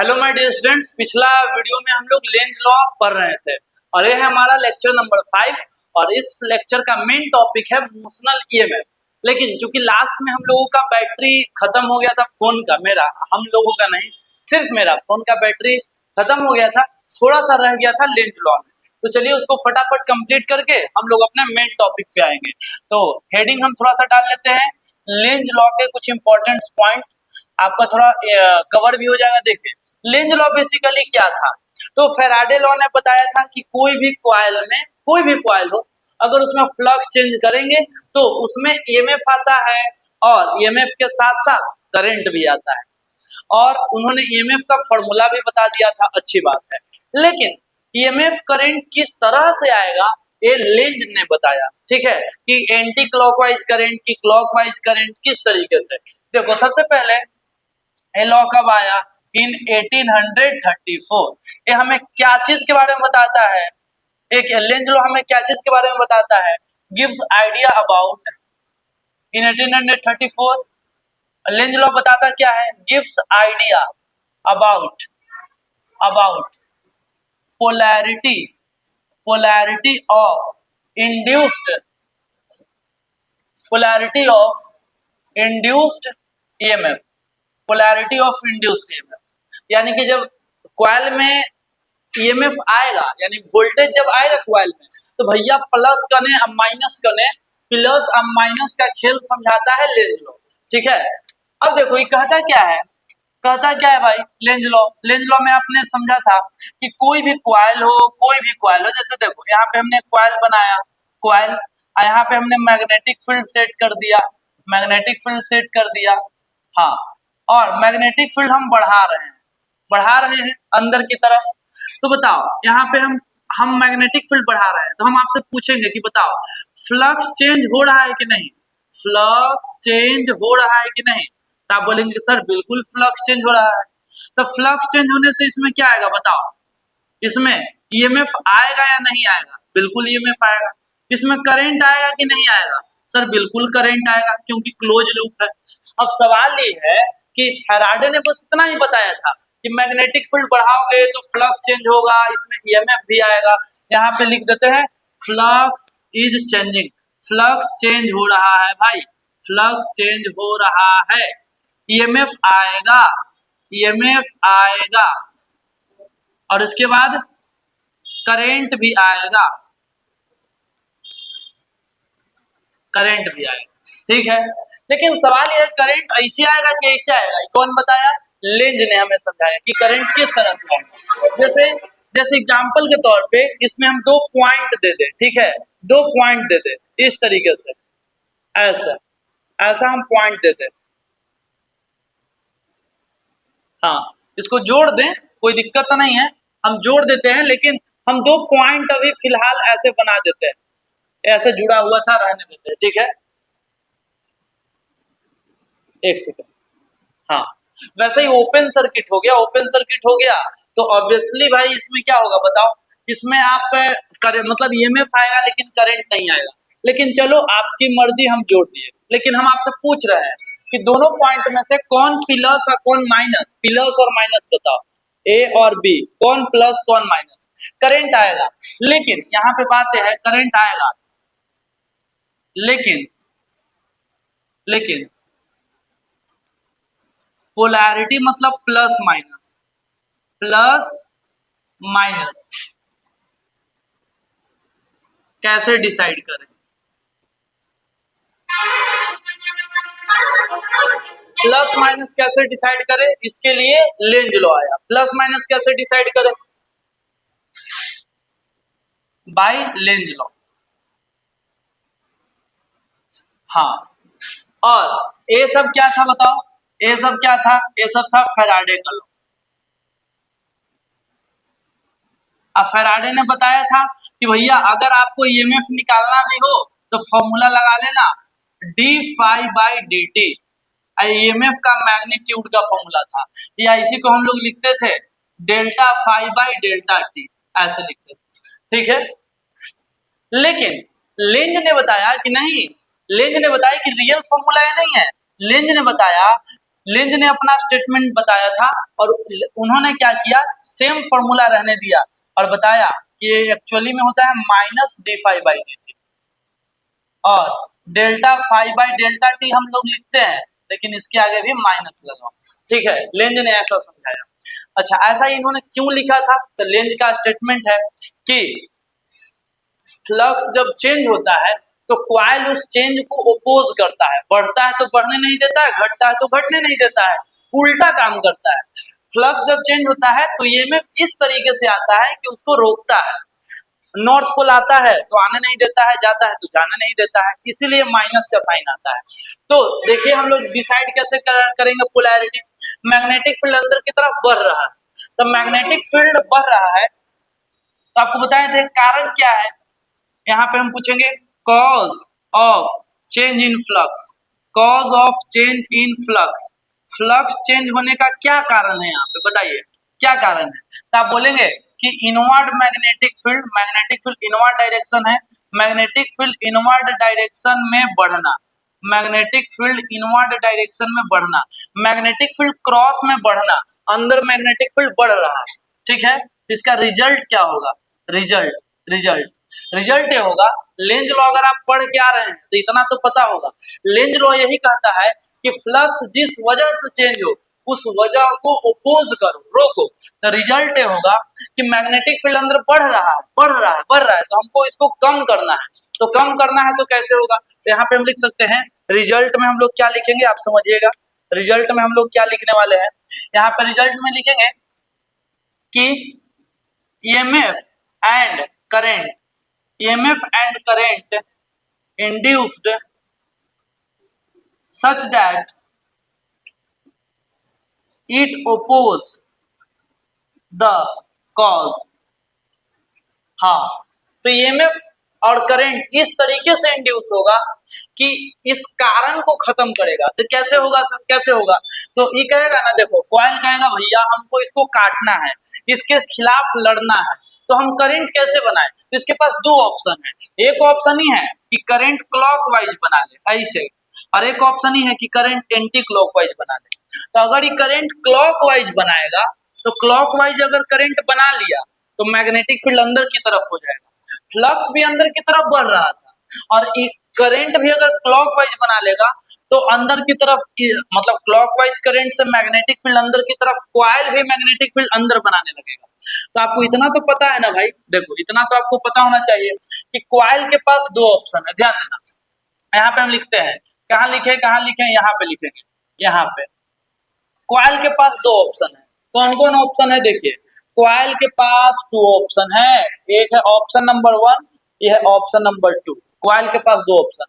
Hello my dear students, पिछला video में हम लोग लेंज लॉ पढ़ रहे थे और ये है हमारा लेक्चर नंबर 5 और इस लेक्चर का मेन टॉपिक है मोशनल ईएमएफ। लेकिन चूंकि लास्ट में हम लोगों का बैटरी खत्म हो गया था फोन का, मेरा हम लोगों का नहीं, सिर्फ मेरा फोन का बैटरी खत्म हो गया था, थोड़ा सा रह गया था लेंज लॉ में। तो चलिए उसको फटाफट कंप्लीट करके हम लोग अपने मेन टॉपिक पे आएंगे। तो हेडिंग हम थोड़ा सा डाल लेते हैं, लेंज लॉ के कुछ इंपॉर्टेंट पॉइंट, आपका थोड़ा कवर भी हो जाएगा। देखिए लेंज लॉ बेसिकली क्या था, तो फैराडे लॉ ने बताया था कि कोई भी कॉइल हो, अगर उसमें फ्लक्स चेंज करेंगे तो उसमें ईएमएफ आता है और ईएमएफ के साथ साथ करंट भी आता है। और उन्होंने ईएमएफ का फॉर्मूला भी बता दिया था, अच्छी बात है। लेकिन ईएमएफ करंट किस तरह से आएगा ये लेंज ने बताया, ठीक है, कि एंटी क्लॉकवाइज करंट की क्लॉकवाइज करंट किस तरीके से। देखो सबसे पहले ये लॉ कब आया, इन 1834। ये हमें क्या चीज के बारे में बताता है, एक लेंज लॉ हमें क्या चीज के बारे में बताता है, gives idea about, in 1834 Lenz law बताता क्या है, gives idea about about polarity polarity of induced polarity of induced EMF, polarity of induced EMF. यानी कि जब कॉइल में ईएमएफ आएगा, यानी वोल्टेज जब आएगा कॉइल में, तो भैया प्लस कने अब माइनस कने, प्लस अब माइनस का खेल समझाता है लेंज लॉ, ठीक है। अब देखो ये कहता क्या है भाई, लेंज लॉ में आपने समझा था कि कोई भी कॉइल हो, जैसे देखो यहाँ पे हमने कॉइल बनाया, कॉइल, यहाँ पे हमने मैग्नेटिक फील्ड सेट कर दिया, हाँ, और मैग्नेटिक फील्ड हम बढ़ा रहे हैं अंदर की तरफ। तो बताओ यहाँ पे हम मैग्नेटिक फील्ड बढ़ा रहे हैं, तो हम आपसे पूछेंगे कि बताओ फ्लक्स चेंज हो रहा है कि नहीं, फ्लक्स चेंज हो रहा है कि नहीं। तो आप बोलेंगे सर बिल्कुल फ्लक्स चेंज हो रहा है। तो फ्लक्स चेंज होने से इसमें क्या आएगा बताओ, इसमें ईएमएफ आएगा या नहीं आएगा, बिल्कुल ईएमएफ आएगा। इसमें करंट आएगा कि नहीं आएगा, सर बिल्कुल करंट आएगा क्योंकि क्लोज लूप है। अब सवाल ये है कि फैराडे ने बस इतना ही बताया था कि मैग्नेटिक फील्ड बढ़ाओगे तो फ्लक्स चेंज होगा, इसमें ईएमएफ भी आएगा। यहाँ पे लिख देते हैं flux is changing, flux change हो रहा है भाई, फ्लक्स चेंज हो रहा है, ईएमएफ आएगा, ईएमएफ आएगा, और इसके बाद करंट भी आएगा, करंट भी आएगा, ठीक है। लेकिन सवाल यह करंट ऐसे आएगा कि ऐसे आएगा, कौन बताया, लेंज ने हमें समझाया कि करंट किस तरह से आएगा। जैसे जैसे एग्जांपल के तौर पे इसमें हम 2 पॉइंट दे दे, ठीक है, 2 पॉइंट दे दे इस तरीके से, ऐसा ऐसा हम पॉइंट दे दे, हाँ, इसको जोड़ दें, कोई दिक्कत तो नहीं है, हम जोड़ देते हैं, लेकिन हम 2 पॉइंट अभी फिलहाल ऐसे बना देते हैं, ऐसे जुड़ा हुआ था रहने देते हैं, ठीक है। एक सेकंड, हाँ, वैसे ही ओपन सर्किट हो गया तो ऑब्वियसली भाई इसमें क्या होगा बताओ, इसमें आप मतलब ईएमएफ आएगा लेकिन करंट नहीं आएगा। लेकिन चलो आपकी मर्जी, हम जोड़ दिए, लेकिन हम आपसे पूछ रहे हैं कि दोनों पॉइंट में से कौन प्लस और कौन माइनस, प्लस और माइनस बताओ, ए और बी, कौन प्लस कौन माइनस, करंट आएगा। लेकिन यहाँ पे बात है करंट आएगा, लेकिन लेकिन पोलैरिटी मतलब प्लस माइनस कैसे डिसाइड करें, प्लस माइनस कैसे डिसाइड करें, इसके लिए लेंज लॉ आया। प्लस माइनस कैसे डिसाइड करें, बाय लेंज लॉ, हाँ। और ये सब क्या था बताओ, ये सब क्या था, ये सब था फैराडे का लॉ। अब फैराडे ने बताया था कि भैया अगर आपको ईएमएफ निकालना भी हो तो फॉर्मूला लगा लेना, d phi by D t, EMF का मैग्नीट्यूड का फॉर्मूला था, या इसी को हम लोग लिखते थे delta phi by delta t, ऐसे लिखते थे, ठीक है। लेकिन लेंज ने बताया कि नहीं, लेंज ने बताया कि रियल फॉर्मूला ये नहीं है, लेंज ने बताया लेंज ने अपना स्टेटमेंट बताया था और उन्होंने क्या किया, सेम फॉर्मूला रहने दिया और बताया कि ये एक्चुअली में होता है minus D five by D T, और delta five by delta T हम लोग लिखते हैं, लेकिन इसके आगे भी माइनस लगाओ। ठीक है, लेंज ने ऐसा समझाया। अच्छा, ऐसा ही इन्होंने क्यों लिखा था, तो लेंज का स्टेटमेंट है कि फ्लक्स जब चेंज होता है तो क्वाइल उस चेंज को ओपोज करता है, बढ़ता है तो बढ़ने नहीं देता है, घटता है तो घटने नहीं देता है, उल्टा काम करता है। फ्लक्स जब चेंज होता है तो ईएमएफ इस तरीके से आता है कि उसको रोकता है। नॉर्थ पोल आता है तो आने नहीं देता है, जाता है तो जाने नहीं देता है, इसीलिए माइनस का साइन आता है। तो देखिए हम लोग डिसाइड कैसे करेंगे पोलैरिटी। मैग्नेटिक फील्ड अंदर की तरफ बढ़ रहा है, तो मैग्नेटिक फील्ड बढ़ रहा है तो आपको बताए थे कारण क्या है, यहाँ पे हम पूछेंगे cause of change in flux, cause of change in flux, flux change होने का क्या कारण है, यहाँ पे बताइए क्या कारण है। तो आप बोलेंगे कि inward magnetic field inward direction है, मैग्नेटिक फील्ड इनवर्ड डायरेक्शन में बढ़ना, मैग्नेटिक फील्ड इनवर्ड डायरेक्शन में बढ़ना, मैग्नेटिक फील्ड क्रॉस में बढ़ना, अंदर मैग्नेटिक फील्ड बढ़ रहा है। ठीक है, इसका रिजल्ट क्या होगा, रिजल्ट रिजल्ट ये होगा, लेंज लॉ अगर आप पढ़ के आ रहे हैं तो इतना तो पता होगा, लेंज लॉ यही कहता है कि फ्लक्स जिस वजह से चेंज हो उस वजह को ओपोज करो, रोको। तो रिजल्ट ये होगा कि मैग्नेटिक फील्ड अंदर बढ़ रहा है तो हमको इसको कम करना है, तो कम करना है तो कैसे होगा, तो यहाँ पे हम लिख सकते हैं रिजल्ट में हम लोग क्या लिखेंगे आप समझिएगा, रिजल्ट में हम लोग क्या लिखने वाले हैं, यहाँ पे रिजल्ट में लिखेंगे कि EMF and current, EMF and current induced such that it oppose the cause। हाँ, तो EMF और करंट इस तरीके से इंड्यूस होगा कि इस कारण को खत्म करेगा। तो कैसे होगा सर, कैसे होगा, तो ये कहेगा ना, देखो कॉइल कहेगा भैया हमको इसको काटना है, इसके खिलाफ लड़ना है, तो हम करंट कैसे बनाए, तो इसके पास दो ऑप्शन है, एक ऑप्शन ही है कि करंट क्लॉकवाइज बना ले ऐसे, और एक ऑप्शन ही है कि करंट एंटी क्लॉकवाइज बना ले। तो अगर ये करंट क्लॉकवाइज बनाएगा तो क्लॉकवाइज अगर करंट बना लिया तो मैग्नेटिक फील्ड अंदर की तरफ हो जाएगा, फ्लक्स भी अंदर की तरफ बढ़ रहा था और करंट भी अगर क्लॉकवाइज बना लेगा तो अंदर की तरफ, मतलब क्लॉकवाइज करंट से मैग्नेटिक फील्ड अंदर की तरफ, कॉइल भी मैग्नेटिक फील्ड अंदर बनाने लगेगा। तो आपको इतना तो पता है ना भाई, देखो इतना तो आपको पता होना चाहिए कि कॉइल के पास दो ऑप्शन है, ध्यान देना। यहाँ पे हम लिखते हैं, कहाँ लिखे, यहाँ पे लिखेंगे, यहाँ पे कॉइल के पास दो ऑप्शन है, कौन कौन ऑप्शन है देखिए, कॉइल के पास टू ऑप्शन है, एक है ऑप्शन नंबर वन, यह है ऑप्शन नंबर टू, कॉइल के पास दो ऑप्शन।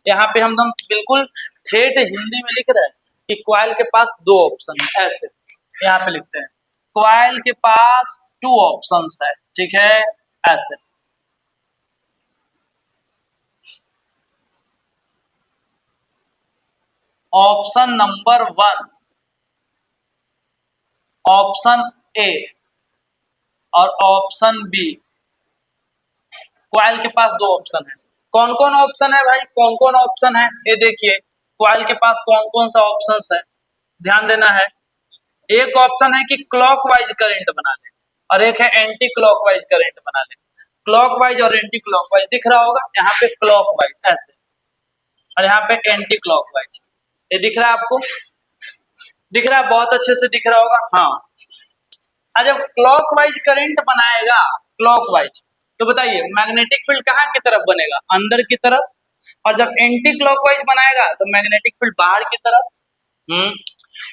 यहाँ पे हम बिल्कुल ठेठ हिंदी में लिख रहे हैं कि कॉइल के पास दो ऑप्शन है, ऐसे यहाँ पे लिखते हैं कॉइल के पास टू ऑप्शंस है, ठीक है ऐसे। Option number one, option A और ऑप्शन बी, कॉइल के पास दो ऑप्शन है। कौन कौन ऑप्शन है भाई, कौन कौन ऑप्शन है ये देखिए, कॉइल के पास कौन कौन सा ऑप्शन है, ध्यान देना है। एक ऑप्शन है कि क्लॉकवाइज करंट बना ले और एक है एंटी क्लॉकवाइज करंट बना ले। क्लॉकवाइज और एंटी क्लॉकवाइज दिख रहा होगा, यहाँ पे क्लॉकवाइज ऐसे और यहाँ पे एंटी क्लॉकवाइज, ये दिख रहा है आपको, दिख रहा है, बहुत अच्छे से दिख रहा होगा। हाँ, जब क्लॉकवाइज करंट बनाएगा क्लॉकवाइज, तो बताइए मैग्नेटिक फील्ड कहाँ की तरफ बनेगा, अंदर की तरफ, और जब एंटी क्लॉकवाइज बनाएगा तो मैग्नेटिक फील्ड बाहर की तरफ।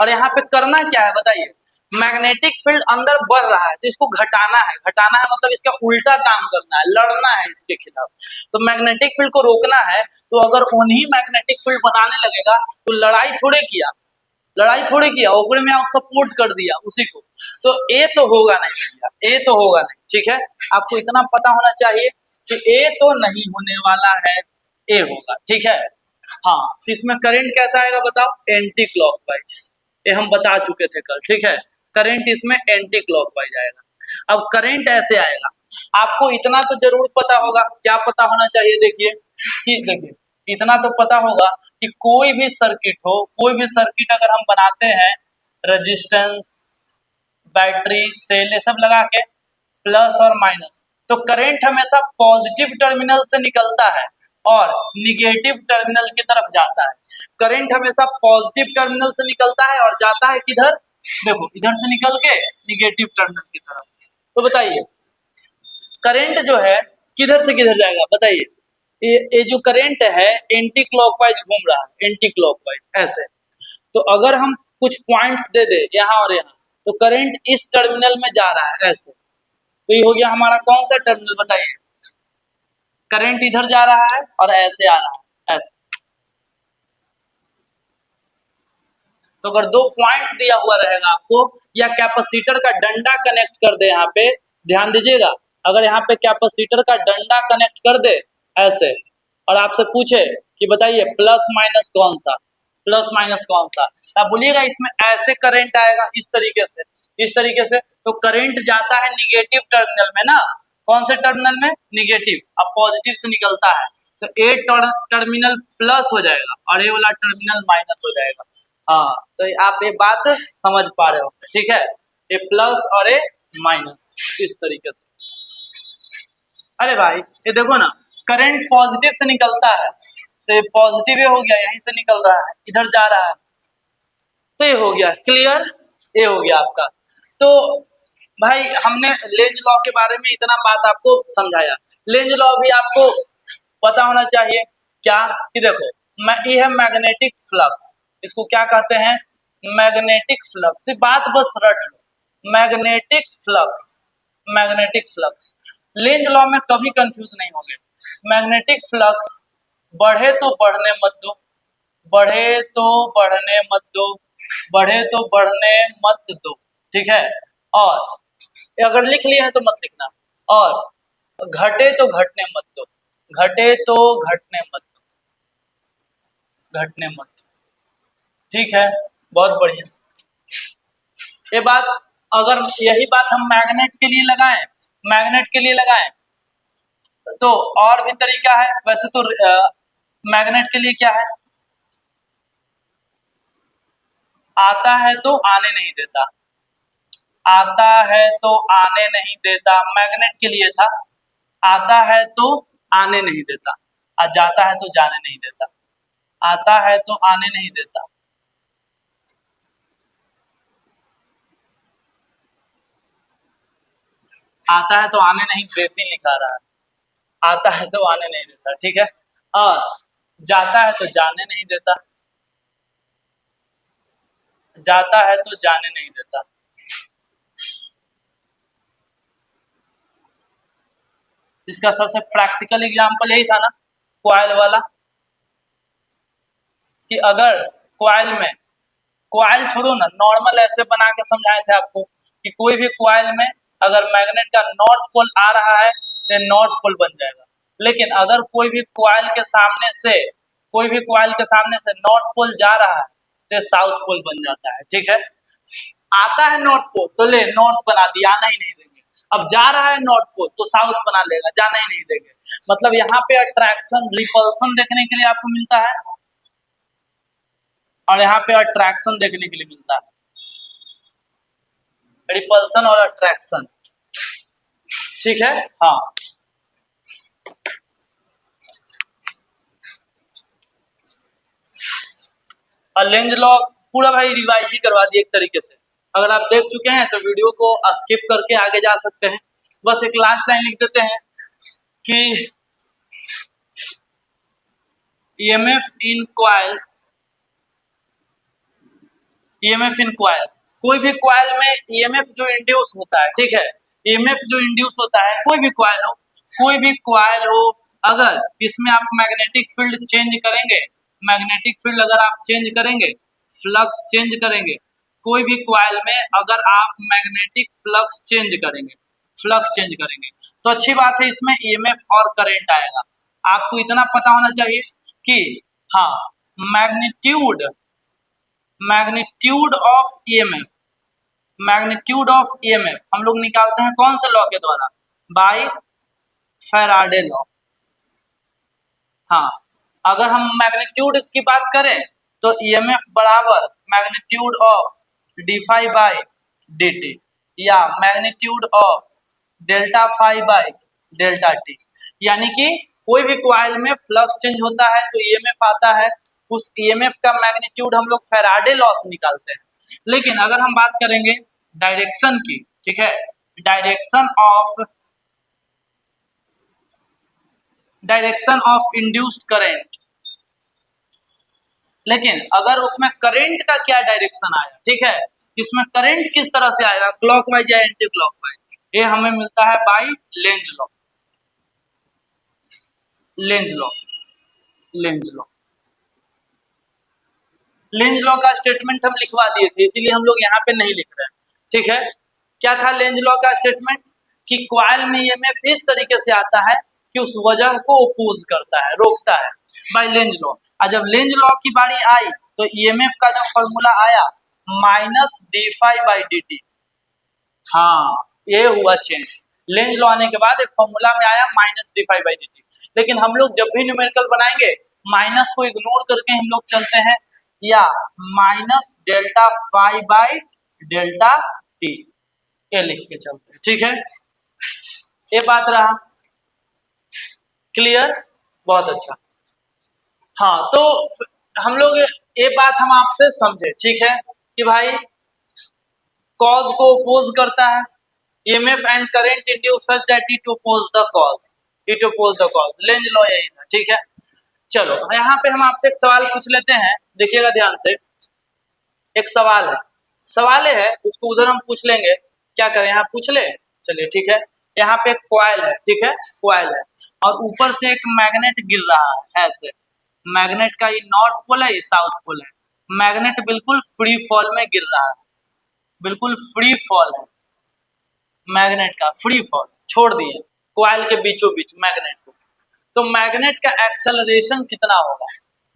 और यहाँ पे करना क्या है बताइए, मैग्नेटिक फील्ड अंदर बढ़ रहा है तो इसको घटाना है, घटाना है मतलब इसका उल्टा काम करना है, लड़ना है इसके खिलाफ। तो मैग्नेटिक फील्ड को रोकना है, तो अगर उन्हीं मैग्नेटिक फील्ड बनाने लगेगा तो लड़ाई थोड़ी किया ओकरे में सपोर्ट कर दिया उसी को, तो ए तो होगा नहीं भैया, ए तो होगा नहीं, ठीक है। आपको इतना पता होना चाहिए कि ए तो नहीं होने वाला है, ए होगा, ठीक है। हाँ, तो इसमें करंट कैसा आएगा बताओ, एंटी क्लॉकवाइज, ये हम बता चुके थे कल, ठीक है। करंट इसमें एंटी क्लॉकवाइज आएगा। अब करंट ऐसे आएगा, आपको इतना तो जरूर पता होगा, क्या पता होना चाहिए देखिए कि देखिए इतना तो पता होगा कि कोई भी सर्किट हो, कोई भी सर्किट अगर हम बनाते हैं, रेजिस्टेंस, बैटरी, सेल, ये सब लगा के प्लस और माइनस, तो करंट हमेशा पॉजिटिव टर्मिनल से निकलता है और निगेटिव टर्मिनल की तरफ जाता है। करंट हमेशा पॉजिटिव टर्मिनल से निकलता है और जाता है किधर? देखो इधर से निकल के निगेटिव टर्मिनल की तरफ। तो बताइए करंट जो है किधर से किधर जाएगा बताइए? ये जो करंट है एंटी क्लॉकवाइज घूम रहा है, एंटी क्लॉकवाइज ऐसे। तो अगर हम कुछ पॉइंट्स दे दे यहाँ और यहाँ, तो करंट इस टर्मिनल में जा रहा है ऐसे। तो ये हो गया हमारा कौन सा टर्मिनल बताइए? करंट इधर जा रहा है और ऐसे आ रहा है ऐसे। तो अगर दो पॉइंट दिया हुआ रहेगा आपको, या कैपेसिटर का डंडा कनेक्ट कर दे, यहाँ पे ध्यान दीजिएगा, अगर यहाँ पे कैपेसिटर का डंडा कनेक्ट कर दे ऐसे, और आपसे पूछे कि बताइए प्लस माइनस कौन सा, प्लस माइनस कौन सा, आप बोलिएगा इसमें ऐसे करंट आएगा, इस तरीके से, इस तरीके से। तो करंट जाता है निगेटिव टर्मिनल में ना, कौन से टर्मिनल में? निगेटिव। अब पॉजिटिव से निकलता है तो ए टर्मिनल प्लस हो जाएगा और ये वाला टर्मिनल माइनस हो जाएगा। हाँ, तो आप ये बात समझ पा रहे हो, ठीक है? ये प्लस और ये माइनस इस तरीके से। अरे भाई ये देखो ना, करंट पॉजिटिव से निकलता है, तो ये पॉजिटिव हो गया, यहीं से निकल रहा है, इधर जा रहा है, तो ये हो गया क्लियर, ये हो गया आपका। तो भाई हमने लेंज लॉ के बारे में इतना बात आपको समझाया। लेंज लॉ भी आपको पता होना चाहिए क्या, कि देखो ये है मैग्नेटिक फ्लक्स, इसको क्या कहते हैं? Magnetic flux. ये बात बस रट लो, magnetic flux, magnetic flux. Lenz law में कभी कंफ्यूज नहीं होंगे। मैग्नेटिक फ्लक्स बढ़े तो बढ़ने मत दो, बढ़े तो बढ़ने मत दो, बढ़े तो बढ़ने मत दो, ठीक है? और अगर लिख लिए हैं तो मत लिखना, और घटे तो घटने मत दो, घटे तो घटने मत दो, घटने मत दो, ठीक है? बहुत बढ़िया। ये बात अगर यही बात हम मैग्नेट के लिए लगाएं, मैग्नेट के लिए लगाएं, तो और भी तरीका है। वैसे तो मैग्नेट के लिए क्या है? आता है तो आने नहीं देता, आता है तो आने नहीं देता, मैग्नेट के लिए था। आता है तो आने नहीं देता और जाता है तो जाने नहीं देता, आता है तो आने नहीं देता। आता है तो आने नहीं देती लिखा रहा है, आता है तो आने नहीं देता, ठीक है? और जाता है तो जाने नहीं देता, जाता है तो जाने नहीं देता। इसका सबसे प्रैक्टिकल एग्जांपल यही था ना, कॉइल वाला, कि अगर कॉइल में, कॉइल छोड़ो ना, नॉर्मल ऐसे बना के समझाए थे आपको कि कोई भी कॉइल में अगर मैग्नेट का नॉर्थ पोल आ रहा है तो नॉर्थ पोल बन जाएगा, लेकिन अगर कोई भी कॉइल के सामने से, कोई भी कॉइल के सामने से नॉर्थ पोल जा रहा है तो साउथ पोल बन जाता है, ठीक है? आता है नॉर्थ पोल तो ले नॉर्थ बना दिया, आना ही नहीं देंगे। अब जा रहा है नॉर्थ पोल तो साउथ बना लेगा, जाना ही नहीं देंगे। मतलब यहाँ पे अट्रैक्शन रिपल्सन देखने के लिए आपको मिलता है और यहाँ पे अट्रैक्शन देखने के लिए मिलता है, रिपल्सन और अट्रैक्शन, ठीक है? हाँ, और लेंज लॉ पूरा भाई रिवाइज ही करवा दिए एक तरीके से। अगर आप देख चुके हैं तो वीडियो को स्किप करके आगे जा सकते हैं। बस एक लास्ट लाइन लिख देते हैं कि EMF in coil, EMF in coil, कोई भी कॉइल में ईएमएफ जो इंड्यूस होता है, ठीक है? ईएमएफ जो इंड्यूस होता है, कोई भी कॉइल हो, कोई भी कॉइल हो, अगर इसमें आप मैग्नेटिक फील्ड चेंज करेंगे, मैग्नेटिक फील्ड अगर आप चेंज करेंगे, फ्लक्स चेंज करेंगे, कोई भी कॉइल में अगर आप मैग्नेटिक फ्लक्स चेंज करेंगे, फ्लक्स चेंज करेंगे, तो अच्छी बात है, इसमें ईएमएफ और करंट आएगा। आपको इतना पता होना चाहिए कि हाँ, magnitude, magnitude of EMF, magnitude of EMF हम लोग निकालते हैं कौन से लॉ के द्वारा? By Faraday law. हाँ, अगर हम मैग्नीट्यूड की बात करें तो ईएमएफ बराबर magnitude of D phi by D T, या magnitude of delta phi by delta T. यानी कि कोई भी कॉइल में फ्लक्स चेंज होता है तो ईएमएफ आता है, उस ईएमएफ का मैग्नीट्यूड हम लोग फैराडे लॉ से निकालते हैं। लेकिन अगर हम बात करेंगे डायरेक्शन की, ठीक है, डायरेक्शन ऑफ इंड्यूस्ड करंट, लेकिन अगर उसमें करंट का क्या डायरेक्शन आया, ठीक है, इसमें करंट किस तरह से आएगा, क्लॉकवाइज या एंटी क्लॉकवाइज, ये हमें मिलता है by Lenz law. Lenz law Lenz law Lenz law का स्टेटमेंट हम लिखवा दिए थे, इसीलिए हम लोग यहाँ पे नहीं लिख रहे हैं, ठीक है। क्या था लेंज लॉ का स्टेटमेंट, कि कॉइल में ईएमएफ इस तरीके से आता है कि उस वजह को ओपोज करता है, रोकता है, बाय लेंज लॉ। और जब लेंज लॉ की बारी आई तो ईएमएफ का जो फॉर्मूला आया minus d phi by D t, हाँ ये हुआ चेंज। लेंज लॉ आने के बाद एक फॉर्मूला में आया minus d phi by D t, लेकिन हम लोग जब भी न्यूमेरिकल बनाएंगे माइनस को इग्नोर करके हम लोग चलते हैं, या minus delta phi by delta t, ये लिख के चलते हैं, ठीक है। ये बात रहा क्लियर, बहुत अच्छा। हाँ तो हम लोग ये बात हम आपसे समझे, ठीक है, कि भाई कॉज को अपोज करता है, EMF and current induce such that it oppose the cause, Lenz law यही था, ठीक है। चलो यहाँ पे हम आपसे एक सवाल पूछ लेते हैं, देखिएगा ध्यान से। एक सवाल है उसको उधर हम पूछ लेंगे, क्या करें यहाँ पूछ ले, चलिए ठीक है। यहाँ पे एक कॉइल है, ठीक है, कॉइल है और ऊपर से एक मैग्नेट गिर रहा है ऐसे, मैग्नेट का ये नॉर्थ पोल है, ये साउथ पोल है, मैग्नेट बिल्कुल फ्री फॉल में गिर रहा है, बिल्कुल फ्री फॉल है, मैग्नेट का फ्री फॉल छोड़ दिए कॉइल के बीचों बीच मैग्नेट को। तो मैग्नेट का एक्सेलरेशन कितना होगा,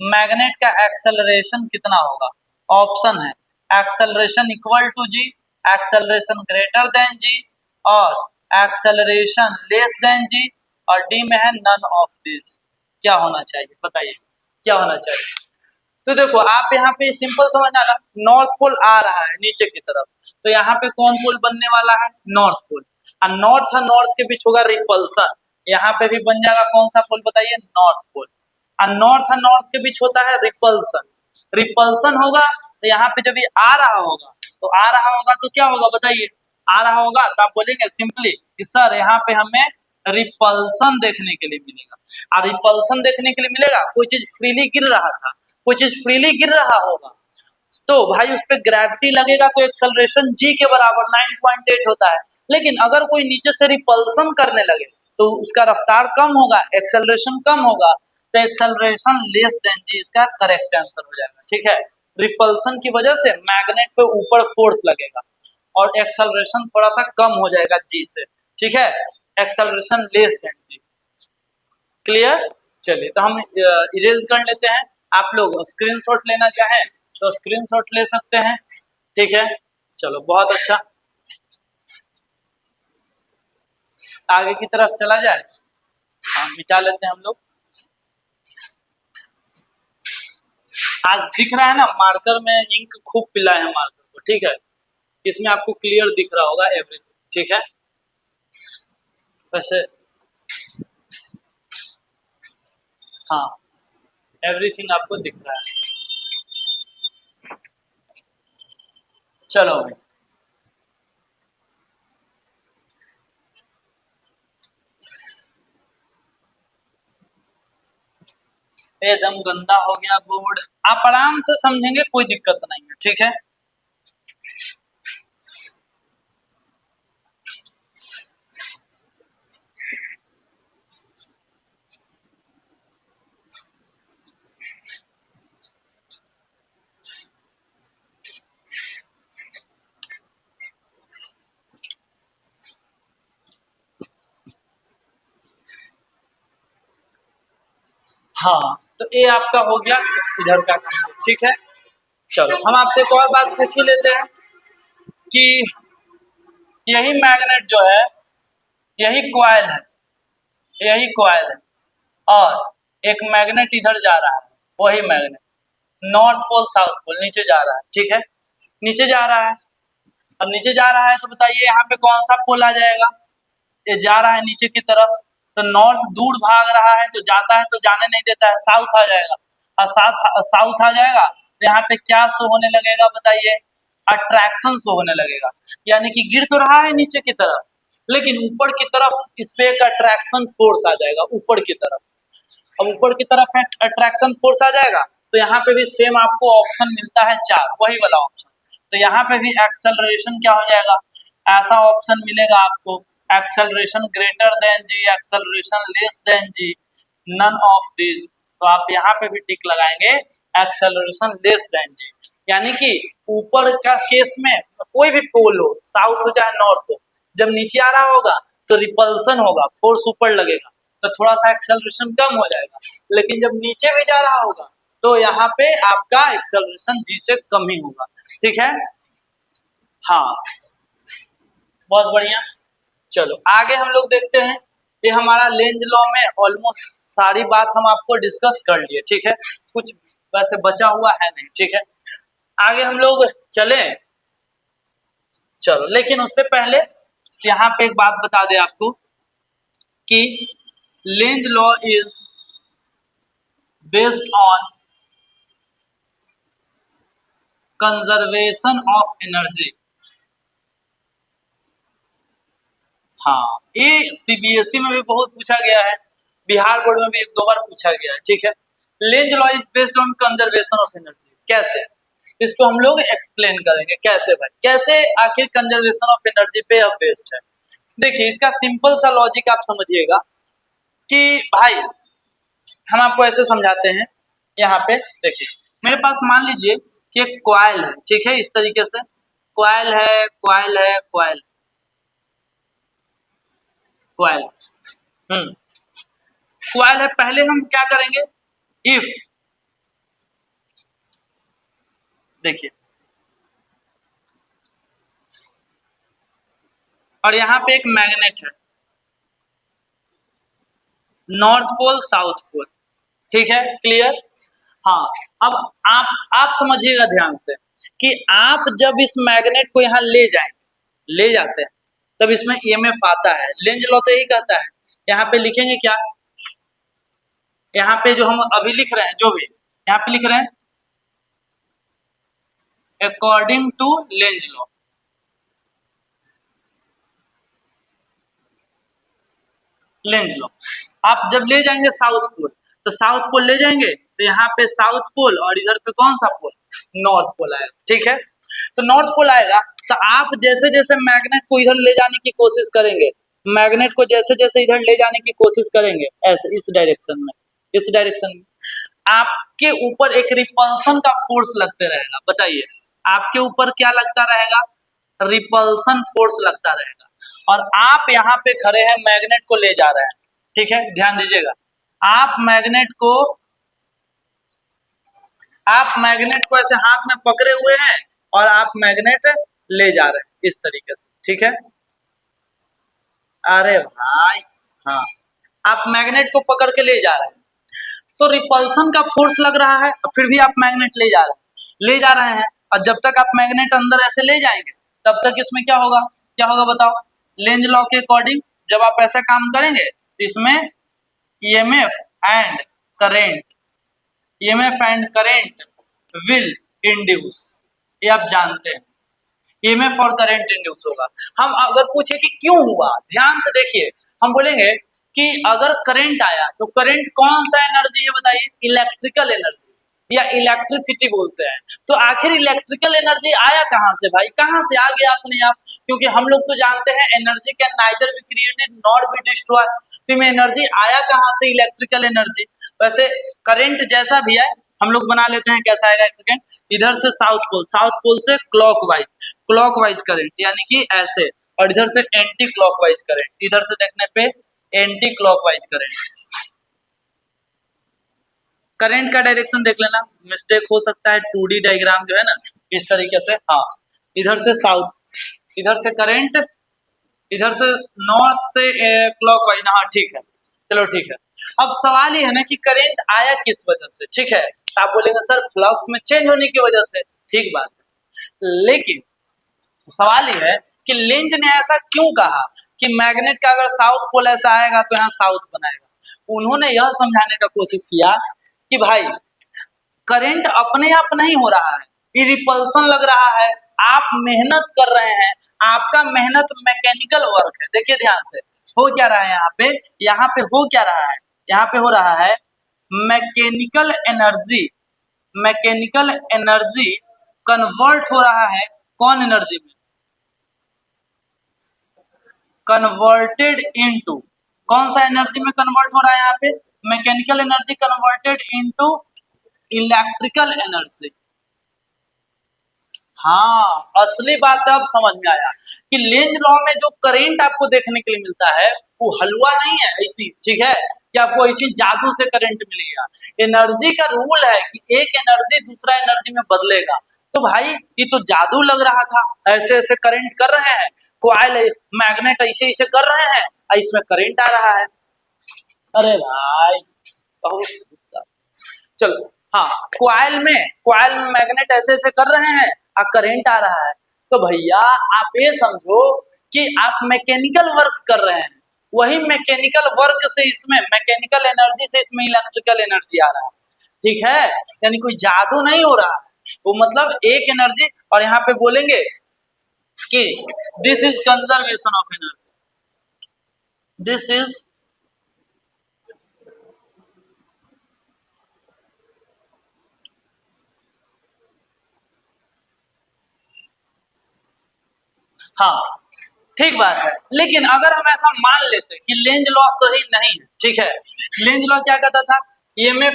मैग्नेट का एक्सेलरेशन कितना होगा, ऑप्शन है acceleration equal to g, acceleration greater than g, और एक्सेलरेशन लेस देन जी, और डी में है नन ऑफ दिस। क्या होना चाहिए बताइए, क्या होना चाहिए। तो देखो आप यहाँ पे सिंपल समझना ना, नॉर्थ पोल आ रहा है नीचे की तरफ, तो यहाँ पे कौन पोल बनने वाला है, नॉर्थ पोल, और नॉर्थ और नॉर्थ के बीच होगा रिपल्सन, यहाँ पे भी बन जाएगा कौन सा पोल बताइए, नॉर्थ पोल, और नॉर्थ और नॉर्थ के बीच होता है रिपल्सन, रिपल्सन होगा तो यहाँ पे जब ये आ रहा होगा तो क्या होगा बताइए, आ रहा होगा तो आप बोलेंगे सिंपली कि सर यहाँ पे हमें रिपल्सन देखने के लिए मिलेगा, और रिपल्सन देखने के लिए मिलेगा, कोई चीज फ्रीली गिर रहा था, कोई चीज फ्रीली गिर रहा होगा तो भाई उस पर ग्रेविटी लगेगा तो एक्सेलरेशन जी के बराबर 9.8 होता है। लेकिन अगर कोई नीचे से रिपल्सन करने लगे तो उसका रफ्तार कम होगा, एक्सेलरेशन कम होगा, तो एक्सेलरेशन लेस देन जी इसका करेक्ट आंसर हो जाएगा, ठीक है। रिपल्सन की वजह से मैग्नेट पे ऊपर फोर्स लगेगा और एक्सेलरेशन थोड़ा सा कम हो जाएगा जी से, ठीक है, एक्सेलरेशन लेस देन जी। क्लियर, चलिए तो हम इरेज कर लेते हैं, आप लोग स्क्रीनशॉट लेना चाहें तो स्क्रीनशॉट ले सकते हैं, ठीक है। चलो बहुत अच्छा, आगे की तरफ चला जाए, हाँ मिटा लेते हैं हम लोग। आज दिख रहा है ना मार्कर में इंक खूब पिला है मार्कर को, ठीक है, इसमें आपको क्लियर दिख रहा होगा एवरीथिंग, ठीक है। वैसे हाँ एवरीथिंग आपको दिख रहा है, चलो भाई। एकदम गंदा हो गया बोर्ड, आप आराम से समझेंगे कोई दिक्कत नहीं है, ठीक है। हाँ तो ये आपका हो गया इधर का काम, ठीक है। चलो हम आपसे एक और बात पूछ ही लेते हैं कि यही मैग्नेट जो है, यही कॉइल है, यही कॉइल है, और एक मैग्नेट इधर जा रहा है, वही magnet north pole south pole नीचे जा रहा है, ठीक है, नीचे जा रहा है। अब नीचे जा रहा है तो बताइए यहाँ पे कौन सा पोल आ जाएगा, ये जा रहा है नीचे की तरफ, तो नॉर्थ दूर भाग रहा है तो जाता है तो जाने नहीं देता है, साउथ आ जाएगा, और साउथ आ जाएगा तो यहाँ पे क्या शो होने लगेगा बताइए, अट्रैक्शन शो होने लगेगा, यानी कि गिर तो रहा है नीचे की तरफ, लेकिन ऊपर की तरफ इस पे एक अट्रैक्शन फोर्स आ जाएगा ऊपर की तरफ। अब ऊपर की तरफ अट्रैक्शन फोर्स आ जाएगा तो यहाँ पे भी सेम आपको ऑप्शन मिलता है 4, वही वाला ऑप्शन। तो यहाँ पे भी एक्सेलरेशन क्या हो जाएगा, ऐसा ऑप्शन मिलेगा आपको, acceleration greater than g, acceleration less than g, none of this. तो आप यहाँ पे भी टिक लगाएंगे एक्सेलरेशन लेस देन जी, यानी कि ऊपर का केस में कोई भी पोल हो, साउथ हो चाहे नॉर्थ हो, जब नीचे आ रहा होगा तो रिपल्सन होगा, फोर्स ऊपर लगेगा तो थोड़ा सा एक्सेलरेशन कम हो जाएगा, लेकिन जब नीचे भी जा रहा होगा तो यहाँ पे आपका एक्सेलरेशन जी से कम ही होगा, ठीक है। हाँ, बहुत बढ़िया। चलो आगे हम लोग देखते हैं, ये हमारा लेंज लॉ में ऑलमोस्ट सारी बात हम आपको डिस्कस कर लिए, ठीक है, कुछ वैसे बचा हुआ है नहीं, ठीक है। आगे हम लोग चले, चलो लेकिन उससे पहले यहाँ पे एक बात बता दें आपको कि Lenz law is based on conservation of energy. हाँ, ये सीबीएसई में भी बहुत पूछा गया है, बिहार बोर्ड में भी एक दो बार पूछा गया है, ठीक है। Lenz law is based on conservation of energy, कैसे, इसको हम लोग एक्सप्लेन करेंगे कैसे भाई, कैसे आखिर कंजर्वेशन ऑफ एनर्जी पे अब बेस्ड है। देखिए इसका सिंपल सा लॉजिक आप समझिएगा कि भाई हम आपको ऐसे समझाते हैं, यहाँ पे देखिए मेरे पास मान लीजिए कि एक कॉइल है, ठीक है, इस तरीके से कॉइल है, कॉइल है, कॉइल, कॉइल, कॉइल है। पहले हम क्या करेंगे, इफ, देखिए और यहाँ पे एक मैग्नेट है, नॉर्थ पोल साउथ पोल, ठीक है, क्लियर। हाँ, अब आप समझिएगा ध्यान से कि आप जब इस मैग्नेट को यहाँ ले जाएंगे, ले जाते हैं, तब इसमें ईएमएफ आता है, लेंज लॉ तो यही कहता है। यहाँ पे लिखेंगे क्या, यहाँ पे जो हम अभी लिख रहे हैं, जो भी यहाँ पे लिख रहे हैं according to Lenz law, Lenz law आप जब ले जाएंगे साउथ पोल, तो साउथ पोल ले जाएंगे तो यहाँ पे साउथ पोल और इधर पे कौन सा पोल, नॉर्थ पोल आएगा, ठीक है। तो नॉर्थ पोल आएगा तो आप जैसे जैसे मैग्नेट को इधर ले जाने की कोशिश करेंगे, मैग्नेट को जैसे जैसे इधर ले जाने की कोशिश करेंगे, ऐसे इस डायरेक्शन में, इस डायरेक्शन में आपके ऊपर एक रिपल्सन का फोर्स लगते रहेगा। बताइए आपके ऊपर क्या लगता रहेगा, रिपल्सन फोर्स लगता रहेगा, और आप यहाँ पे खड़े हैं मैग्नेट को ले जा रहे हैं, ठीक है, ध्यान दीजिएगा, आप मैग्नेट को, आप मैग्नेट को ऐसे हाथ में पकड़े हुए हैं और आप मैग्नेट ले जा रहे हैं इस तरीके से, ठीक है। अरे भाई, हाँ, आप मैग्नेट को पकड़ के ले जा रहे हैं तो रिपल्सन का फोर्स लग रहा है, फिर भी आप मैग्नेट ले जा रहे हैं, ले जा रहे हैं, और जब तक आप मैग्नेट अंदर ऐसे ले जाएंगे तब तक इसमें क्या होगा, क्या होगा बताओ, लेंज लॉ के अकॉर्डिंग जब आप ऐसा काम करेंगे तो इसमें EMF and current, EMF and current will induce, ये आप जानते हैं, ईएमएफ और करंट इंड्यूस होगा। हम अगर पूछे कि क्यों हुआ, ध्यान से देखिए, हम बोलेंगे कि अगर करंट आया तो करंट कौन सा एनर्जी है बताइए, इलेक्ट्रिकल एनर्जी या इलेक्ट्रिसिटी बोलते हैं। तो आखिर इलेक्ट्रिकल एनर्जी आया कहाँ से भाई, कहाँ से आ गया अपने आप, क्योंकि हम लोग तो जानते हैं energy can neither be created not be destroy, तो में एनर्जी आया कहाँ से, इलेक्ट्रिकल एनर्जी। वैसे करंट जैसा भी है हम लोग बना लेते हैं, कैसा आएगा एक सेकेंड, इधर से साउथ पोल, साउथ पोल से क्लॉकवाइज, क्लॉकवाइज करंट यानी कि ऐसे, और इधर से एंटी क्लॉकवाइज करंट, इधर से देखने पे एंटी क्लॉकवाइज करंट। करंट का डायरेक्शन देख लेना, मिस्टेक हो सकता है, 2D डायग्राम जो है ना इस तरीके से, हाँ, इधर से साउथ, इधर से करंट, इधर से नॉर्थ से क्लॉकवाइज, हाँ ठीक है, चलो ठीक है। अब सवाल ये है ना कि करंट आया किस वजह से, ठीक है, तो आप बोलेंगे सर फ्लक्स में चेंज होने की वजह से, ठीक बात है। लेकिन सवाल ये है कि लेंज ने ऐसा क्यों कहा कि मैग्नेट का अगर साउथ पोल ऐसा आएगा तो यहाँ साउथ बनाएगा। उन्होंने यह समझाने का कोशिश किया कि भाई करंट अपने आप नहीं हो रहा है, ये रिपल्सन लग रहा है, आप मेहनत कर रहे हैं, आपका मेहनत मैकेनिकल वर्क है। देखिए ध्यान से, हो क्या रहा है यहाँ पे हो क्या रहा है, यहाँ पे हो रहा है mechanical energy, mechanical energy convert हो रहा है कौन एनर्जी में, कन्वर्टेड इनटू, कौन सा एनर्जी में कन्वर्ट हो रहा है यहाँ पे, mechanical energy converted into electrical energy. हाँ, असली बात अब समझ में आया कि लेंज लॉ में जो करंट आपको देखने के लिए मिलता है वो हलवा नहीं है ऐसी, ठीक है, कि आपको ऐसी जादू से करंट मिलेगा। एनर्जी का रूल है कि एक एनर्जी दूसरा एनर्जी में बदलेगा। तो भाई ये तो जादू लग रहा था, ऐसे ऐसे करंट कर रहे हैं, कॉइल मैग्नेट ऐसे ऐसे कर रहे हैं, इसमें करंट आ रहा है। अरे भाई बहुत गुस्सा। चलो हाँ, कॉइल में मैग्नेट ऐसे ऐसे कर रहे हैं और करंट आ रहा है। तो भैया आप ये समझो कि आप मैकेनिकल वर्क कर रहे हैं, वही मैकेनिकल वर्क से इसमें मैकेनिकल एनर्जी से इसमें इलेक्ट्रिकल एनर्जी आ रहा है, ठीक है, यानी कोई जादू नहीं हो रहा है। वो मतलब एक एनर्जी, और यहाँ पे बोलेंगे कि this is conservation of energy, this is, हाँ ठीक बात है। लेकिन अगर हम ऐसा मान लेते कि लेंज लॉ सही नहीं है, ठीक है, लेंज लॉ क्या कहता था, ईएमएफ,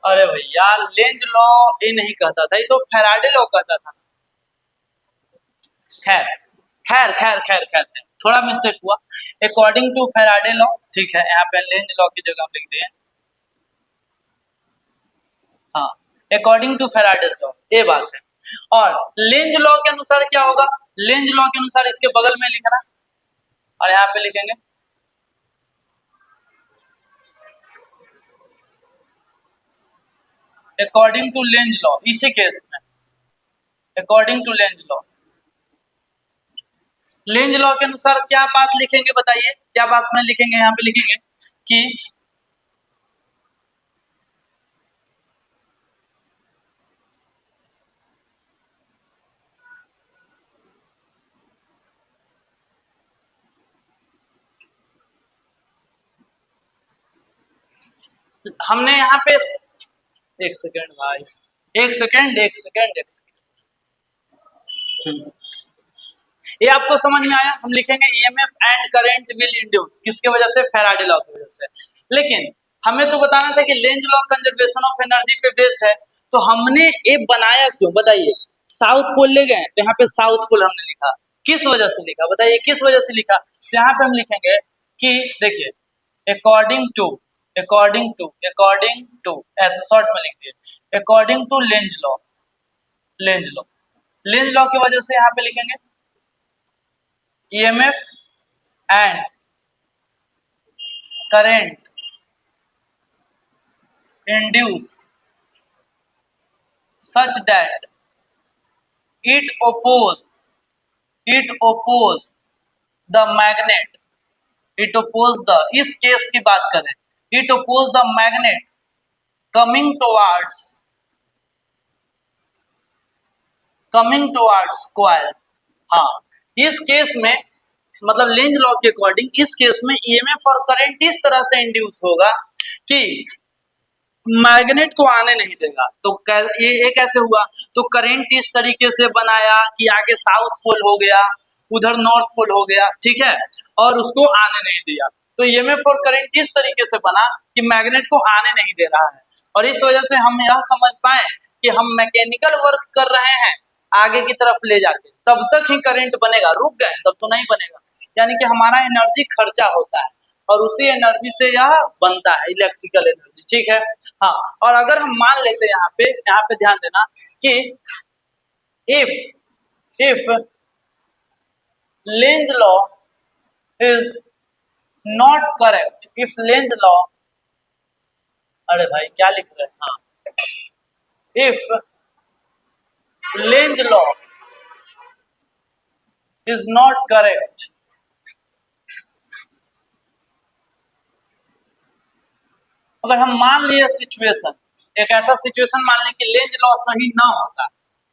अरे भैया लेंज लॉ ये नहीं कहता था, ये तो फैराडे लॉ कहता था। खैर खैर खैर खैर खैर थोड़ा मिस्टेक हुआ, अकॉर्डिंग टू फैराडे लॉ, ठीक है, यहाँ पे लेंज लॉ की जगह हम लिख दिए, हाँ, अकॉर्डिंग टू फैराडे लॉ, ये बात है। और लेंज लॉ के अनुसार क्या होगा, लेंज लॉ के अनुसार इसके बगल में लिखना, और यहाँ पे लिखेंगे अकॉर्डिंग टू लेंज लॉ, इसी केस में according to Lenz law, Lenz law के अनुसार क्या बात लिखेंगे बताइए, क्या बात में लिखेंगे, यहाँ पे लिखेंगे कि हमने यहाँ पे, एक सेकेंड भाई, एक सेकेंड एक सेकेंड एक सेकेंड, ये आपको समझ में आया। हम लिखेंगे EMF and current will induce, किसके वजह से, फैराडे लॉ की वजह से। लेकिन हमें तो बताना था कि Lenz law conservation of energy पे बेस्ड है, तो हमने ये बनाया क्यों बताइए, साउथ पोल ले गए तो यहाँ पे साउथ पोल हमने लिखा, किस वजह से लिखा बताइए, किस वजह से लिखा, तो यहाँ पे हम लिखेंगे कि देखिए अकॉर्डिंग टू, अकॉर्डिंग टू ऐसे शॉर्ट में लिख दिए, according to Lenz law, Lenz law, Lenz law की वजह से यहाँ पे लिखेंगे EMF and current induce such that it oppose the magnet, it oppose the, इस केस की बात करें, it oppose the magnet coming towards coil, हाँ, इस केस में मतलब लेंज लॉ के अकॉर्डिंग इस केस में ईएमएफ और करंट इस तरह से इंड्यूस होगा कि मैग्नेट को आने नहीं देगा। तो ये कैसे हुआ, तो करंट इस तरीके से बनाया कि आगे साउथ पोल हो गया, उधर नॉर्थ पोल हो गया, ठीक है, और उसको आने नहीं दिया। तो ईएमएफ और करंट इस तरीके से बना कि मैग्नेट को आने नहीं दे रहा है, और इस वजह से हम यह समझ पाए कि हम मैकेनिकल वर्क कर रहे हैं आगे की तरफ ले जाके, तब तक ही करंट बनेगा, रुक गए तब तो नहीं बनेगा, यानी कि हमारा एनर्जी खर्चा होता है और उसी एनर्जी से यह बनता है इलेक्ट्रिकल एनर्जी, ठीक है। हाँ, और अगर हम मान लेते हैं यहाँ पे ध्यान देना कि if Lenz law is not correct if Lenz law, अरे भाई क्या लिख रहे हैं, हाँ, if Lenz law is not correct, अगर हम मान लिए सिचुएशन, एक ऐसा सिचुएशन मान लें कि लेंज लॉ सही ना होता,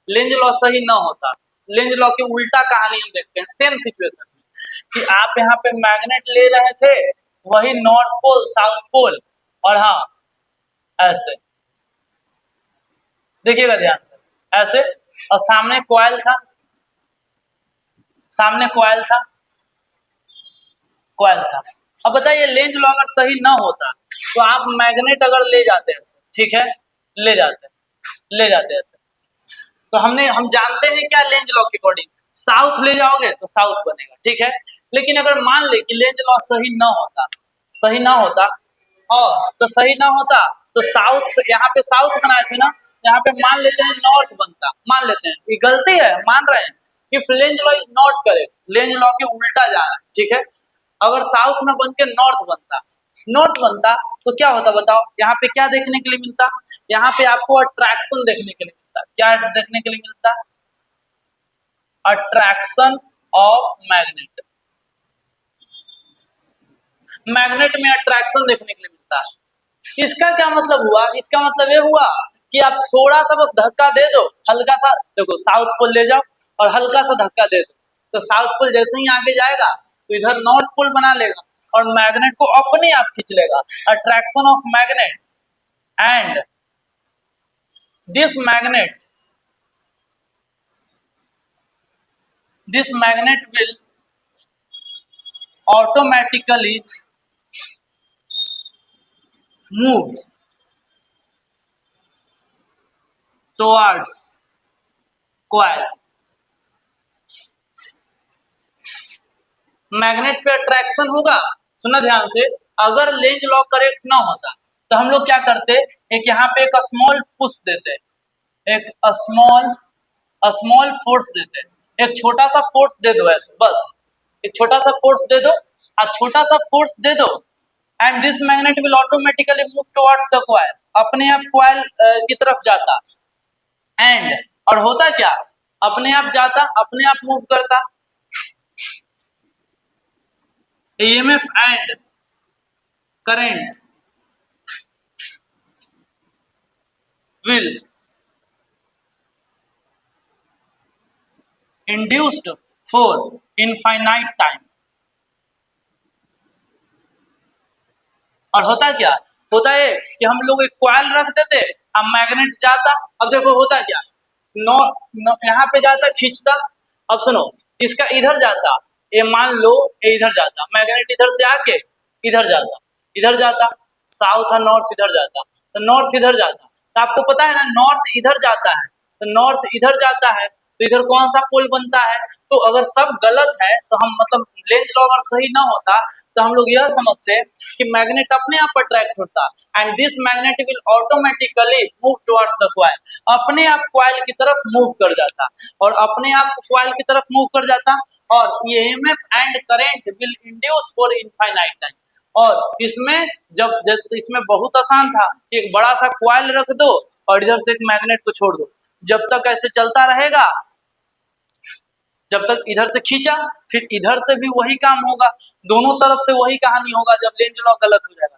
लेंज लॉ सही ना होता, लेंज लॉ की उल्टा कहानी हम देखते हैं सेम सिचुएशन में, कि आप यहाँ पे मैग्नेट ले रहे थे, वही नॉर्थ पोल साउथ पोल, और हाँ ऐसे देखिएगा ध्यान से, ऐसे, और सामने कॉइल था, सामने कॉइल था, कॉइल था। अब बताइए लेंज लॉ अगर सही ना होता तो आप मैग्नेट अगर ले जाते हैं, ठीक है, ले जाते ले जाते ऐसे, तो हम जानते हैं क्या लेंज लॉ के अकॉर्डिंग, साउथ ले जाओगे तो साउथ बनेगा, ठीक है। लेकिन अगर मान ले कि लेंज लॉ सही ना होता, सही ना होता, और तो सही ना होता तो साउथ, यहाँ पे साउथ बनाए थे ना, यहाँ पे मान लेते हैं नॉर्थ बनता, मान लेते हैं ये गलती है, मान रहे हैं, if Lenz law is not correct, length law के उल्टा जा रहा है, ठीक है। अगर साउथ ना बन के नॉर्थ बनता, नॉर्थ बनता तो क्या होता बताओ, यहाँ पे क्या देखने के लिए मिलता, यहाँ पे आपको अट्रैक्शन देखने के लिए मिलता, क्या देखने के लिए मिलता, अट्रैक्शन ऑफ मैग्नेट, मैग्नेट में अट्रैक्शन देखने के लिए मिलता है। इसका क्या मतलब हुआ, इसका मतलब ये हुआ कि आप थोड़ा सा बस धक्का दे दो, हल्का सा, देखो साउथ पोल ले जाओ और हल्का सा धक्का दे दो, तो साउथ पोल जैसे ही आगे जाएगा तो इधर नॉर्थ पोल बना लेगा और मैग्नेट को अपने आप खींच लेगा, attraction of magnet, and this magnet, this magnet will automatically move towards coil, magnet पे अट्रैक्शन होगा। सुना ध्यान से, अगर लेंज लॉ करेक्ट ना होता तो हम लोग क्या करते, एक यहाँ पे एक स्मॉल पुश देते, एक स्मॉल स्मॉल फोर्स देते, एक छोटा सा फोर्स दे दो ऐसे बस, एक छोटा सा फोर्स दे दो, और छोटा सा फोर्स दे दो, and this magnet will automatically move towards the coil, अपने आप कॉइल की तरफ जाता, एंड और होता क्या, अपने आप जाता, अपने आप मूव करता, EMF and current will induced for infinite time, और होता क्या, होता है कि हम लोग एक कॉइल रख देते, अब मैग्नेट जाता, अब देखो होता क्या, नो, नो यहाँ पे जाता खींचता, अब सुनो, इसका इधर जाता, ये मान लो ये इधर जाता, मैग्नेट इधर से आके इधर जाता, इधर जाता, साउथ और नॉर्थ इधर जाता, तो नॉर्थ इधर जाता, तो आपको पता है ना नॉर्थ इधर जाता है, तो नॉर्थ इधर जाता है, तो इधर कौन सा पोल बनता है, तो अगर सब गलत है तो हम मतलब लेंज लॉ अगर सही ना होता तो हम लोग यह समझते कि मैग्नेट अपने आप अट्रैक्ट होता, and this magnet will automatically move towards the coil, अपने आप कॉइल की तरफ मूव कर जाता, और अपने आप कॉइल की तरफ मूव कर जाता, और EMF and current will induce for infinite time, और इसमें जब तो इसमें बहुत आसान था, एक बड़ा सा कॉइल रख दो और इधर से एक मैग्नेट को छोड़ दो, जब तक ऐसे चलता रहेगा, जब तक इधर से खींचा फिर इधर से भी वही काम होगा, दोनों तरफ से वही कहानी होगा, जब लेंज लॉ गलत हो जाएगा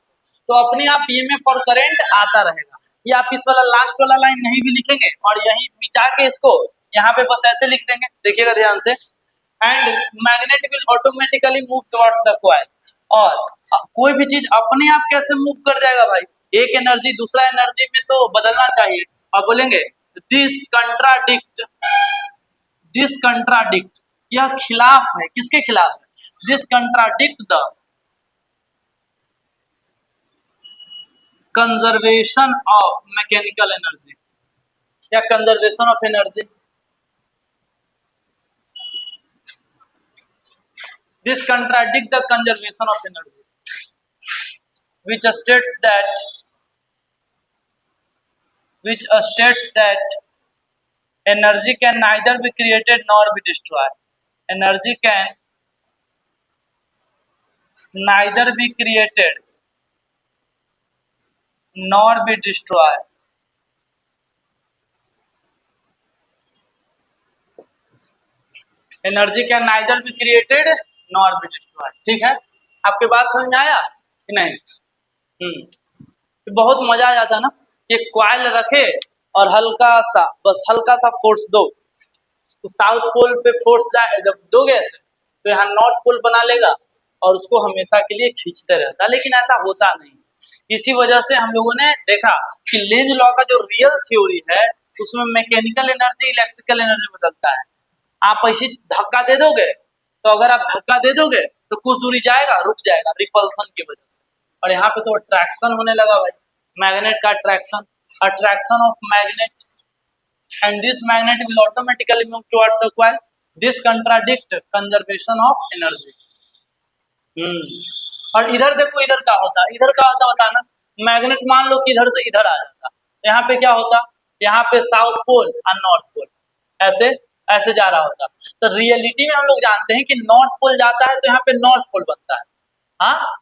तो अपने आप ईएमएफ और करंट आता रहेगा। ये आप इस वाला लास्ट वाला लाइन नहीं भी लिखेंगे और यही मिटा के इसको यहाँ पे बस ऐसे लिख देंगे, देखिएगा ध्यान से, and magnet will automatically move towards the coil, और कोई भी चीज अपने आप कैसे मूव कर जाएगा भाई, एक एनर्जी दूसरा एनर्जी में तो बदलना चाहिए, और बोलेंगे दिस कंट्राडिक्ट, यह खिलाफ है, किसके खिलाफ है, this contradict the conservation of mechanical energy, या conservation of energy, this contradict the conservation of energy which states that which states that energy can neither be created nor be destroyed, energy can neither be created nor be destroyed. Energy can neither be created nor be destroyed. ठीक है, आपके बात समझ में आया कि नहीं? तो बहुत मजा आ जाता ना कि क्वाइल रखे और हल्का सा, बस हल्का सा फोर्स दो तो साउथ पोल पे फोर्स जाए, जब दोगे ऐसे तो यहाँ नॉर्थ पोल बना लेगा और उसको हमेशा के लिए खींचते रहता, लेकिन ऐसा होता नहीं। इसी वजह से हम लोगों ने देखा कि लेंज लॉ का जो रियल थ्योरी है उसमें मैकेनिकल एनर्जी इलेक्ट्रिकल एनर्जी बदलता है। आप ऐसी धक्का दे दोगे तो अगर आप धक्का दे दोगे तो कुछ दूरी जाएगा, रुक जाएगा रिपल्सन की वजह से। और यहाँ पे तो अट्रैक्शन होने लगा भाई, मैग्नेट का attraction, attraction of magnet, and this magnet will automatically move towards the coil. This contradict conservation of energy. और इधर देखो, इधर क्या होता, इधर क्या होता बताना। मैग्नेट मान लो कि इधर से इधर आ जाता, यहाँ पे क्या होता, यहाँ पे साउथ पोल और नॉर्थ पोल ऐसे ऐसे जा रहा होता। तो रियलिटी में हम लोग जानते हैं कि नॉर्थ पोल जाता है तो यहाँ पे नॉर्थ पोल बनता है। हाँ,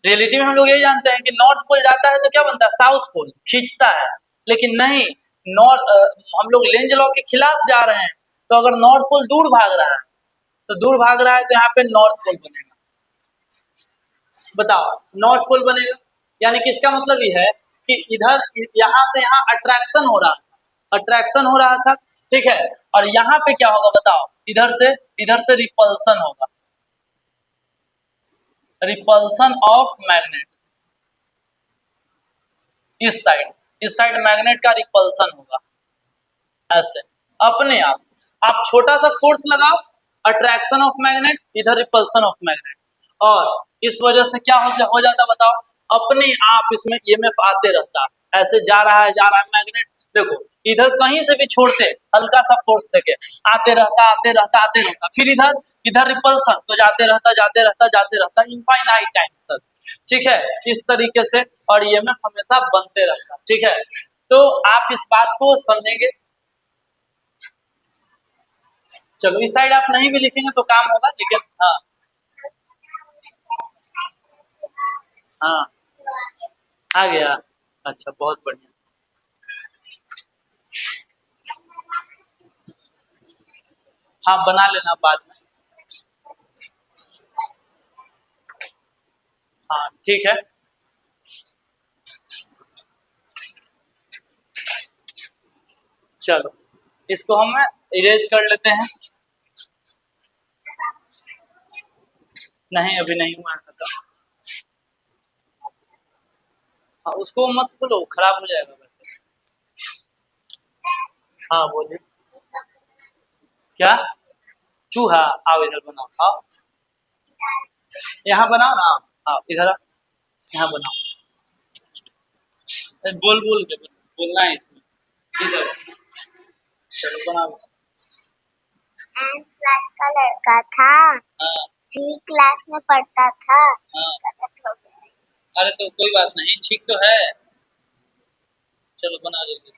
रियलिटी में हम लोग यही जानते हैं कि नॉर्थ पोल जाता है तो क्या बनता है, साउथ पोल खींचता है। लेकिन नहीं, नॉर्थ हम लोग लेंज लॉ के खिलाफ जा रहे हैं, तो अगर नॉर्थ पोल दूर भाग रहा है तो दूर भाग रहा है तो यहाँ पे नॉर्थ पोल बनेगा। बताओ, नॉर्थ पोल बनेगा, यानी कि इसका मतलब ये है कि इधर यहाँ से यहाँ अट्रैक्शन हो रहा था, अट्रैक्शन हो रहा था, ठीक है। और यहाँ पे क्या होगा बताओ, इधर से रिपल्सन होगा, रिपल्सन ऑफ मैग्नेट। इस साइड मैग्नेट का रिपल्सन होगा ऐसे अपने आप छोटा सा फोर्स लगाओ, अट्रैक्शन ऑफ मैग्नेट, इधर रिपल्सन ऑफ मैग्नेट, और इस वजह से क्या हो जाता बताओ, अपने आप इसमें ईएमएफ आते रहता, ऐसे जा रहा है मैग्नेट। देखो इधर कहीं से भी छोड़ते, हल्का सा फोर्स देके आते रहता, फिर इधर रिपल्सन तो जाते रहता इनफाइनाइट टाइम तक, ठीक है, इस तरीके से। और ईएमएफ हमेशा बनते रहता, ठीक है। तो आप इस बात को समझेंगे। चलो इस साइड आप नहीं भी लिखेंगे तो काम होगा, लेकिन हाँ हाँ आ गया। अच्छा, बहुत बढ़िया। हाँ बना लेना बाद में। हाँ ठीक है, चलो इसको हम इरेज कर लेते हैं। नहीं अभी नहीं हुआ है खत्म। हाँ उसको मत खोलो, खराब हो जाएगा वैसे। हाँ बोलिए। क्या? चूहा? आओ इधर बनाओ, आओ यहाँ बनाओ ना, आओ इधर आओ, यहाँ बनाओ। बोल बोल के बोलना है इसमें, इधर। चलो बनाओ इसमें। एंड क्लास का लड़का था, हाँ सी क्लास में पढ़ता था। हाँ, गलत हो गया। अरे तो कोई बात नहीं, ठीक तो है। चलो बना लेते हैं।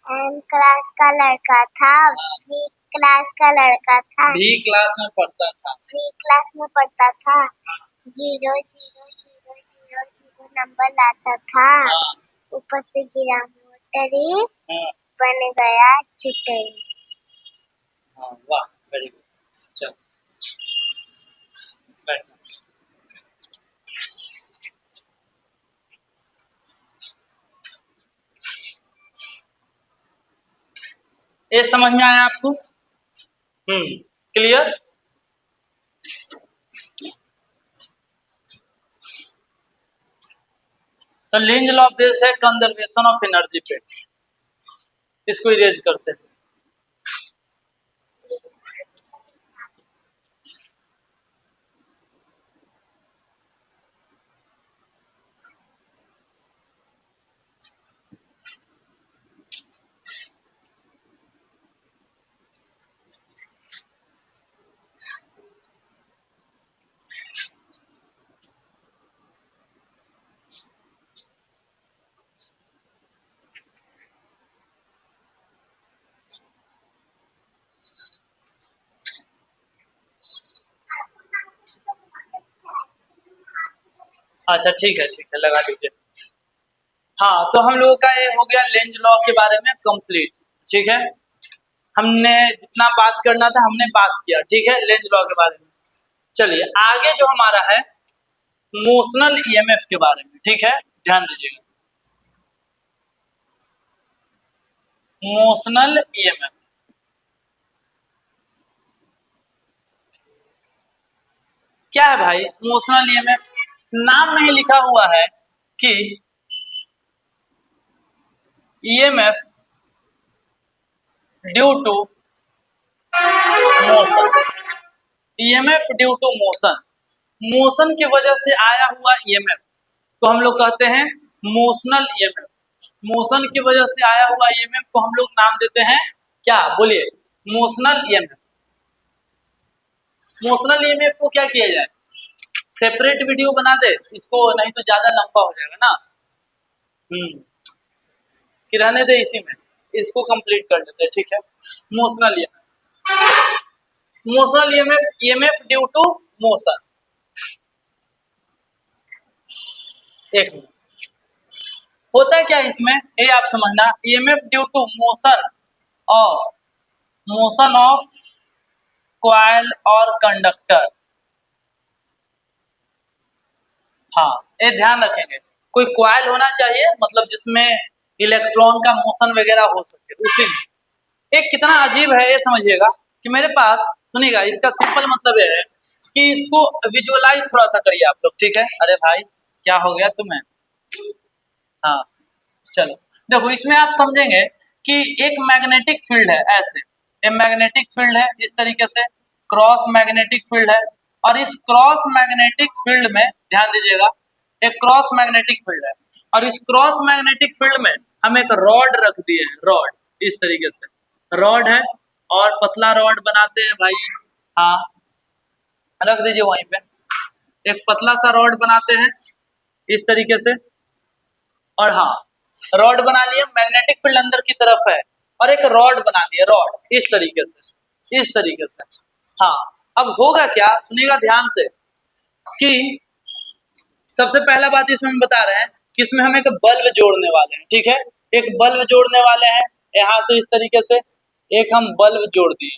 एंड क्लास का लड़का था, हाँ, बी क्लास का लड़का था, भी क्लास में पढ़ता था, सी क्लास में पढ़ता था, 0 0 0 0 0 नंबर लाता था, हाँ ऊपर से गिरा मोटरी, हाँ बन गया चिटरी। हाँ, वाह वेरी गुड। चलो बैठो। ये समझ में आया आपको? क्लियर। तो लेंज लॉ बेस्ड है कंजर्वेशन ऑफ एनर्जी पे, इसको इरेज करते हैं। अच्छा ठीक है लगा दीजिए। हाँ तो हम लोगों का ये हो गया लेंज लॉ के बारे में कंप्लीट। ठीक है, हमने जितना बात करना था हमने बात किया। ठीक है, लेंज लॉ के बारे में। चलिए आगे जो हमारा है मोशनल ईएमएफ के बारे में। ठीक है, ध्यान दीजिएगा, मोशनल ईएमएफ क्या है भाई? मोशनल ईएमएफ नाम में ही लिखा हुआ है कि EMF due to motion, EMF due to motion, motion की वजह से आया हुआ ईएमएफ को हम लोग कहते हैं मोशनल ईएमएफ। मोशन की वजह से आया हुआ ईएमएफ को हम लोग नाम देते हैं क्या? बोलिए, मोशनल ईएमएफ। मोशनल ईएमएफ को क्या किया जाए? सेपरेट वीडियो बना दे इसको, नहीं तो ज्यादा लंबा हो जाएगा ना। कि रहने दे इसी में, इसको कंप्लीट कर लेते हैं। ठीक है, motional EMF, motional EMF, EMF due to motion. एक मिनट, होता है क्या इसमें ये आप समझना, EMF due to of motion of coil और कंडक्टर। हाँ, ये ध्यान रखेंगे, कोई कॉइल होना चाहिए मतलब जिसमें इलेक्ट्रॉन का मोशन वगैरह हो सके उसी में। एक कितना अजीब है ये समझिएगा कि मेरे पास, सुनिएगा इसका सिंपल मतलब ये है कि इसको विजुअलाइज थोड़ा सा करिए आप लोग। ठीक है, अरे भाई क्या हो गया तुम्हें? हाँ चलो, देखो इसमें आप समझेंगे कि एक मैग्नेटिक फील्ड है, ऐसे ये मैग्नेटिक फील्ड है इस तरीके से, क्रॉस मैग्नेटिक फील्ड है, और इस क्रॉस मैग्नेटिक फील्ड में ध्यान दीजिएगा, एक क्रॉस मैग्नेटिक फील्ड है, और इस क्रॉस मैग्नेटिक फील्ड में हम एक रॉड रख दिए हैं, रॉड इस तरीके से रॉड है, और पतला रॉड बनाते हैं भाई। हाँ रख दीजिए वहीं पे, एक पतला सा रॉड बनाते हैं इस तरीके से, और हाँ रॉड बना लिए, मैग्नेटिक फील्ड अंदर की तरफ है, और एक रॉड बना लिए, रॉड इस तरीके से, इस तरीके से। हाँ अब होगा क्या, सुनिएगा ध्यान से, कि सबसे पहला बात इसमें हम बता रहे हैं कि इसमें हम एक बल्ब जोड़ने वाले हैं। ठीक है, एक बल्ब जोड़ने वाले हैं यहाँ से इस तरीके से, एक हम बल्ब जोड़ दिए,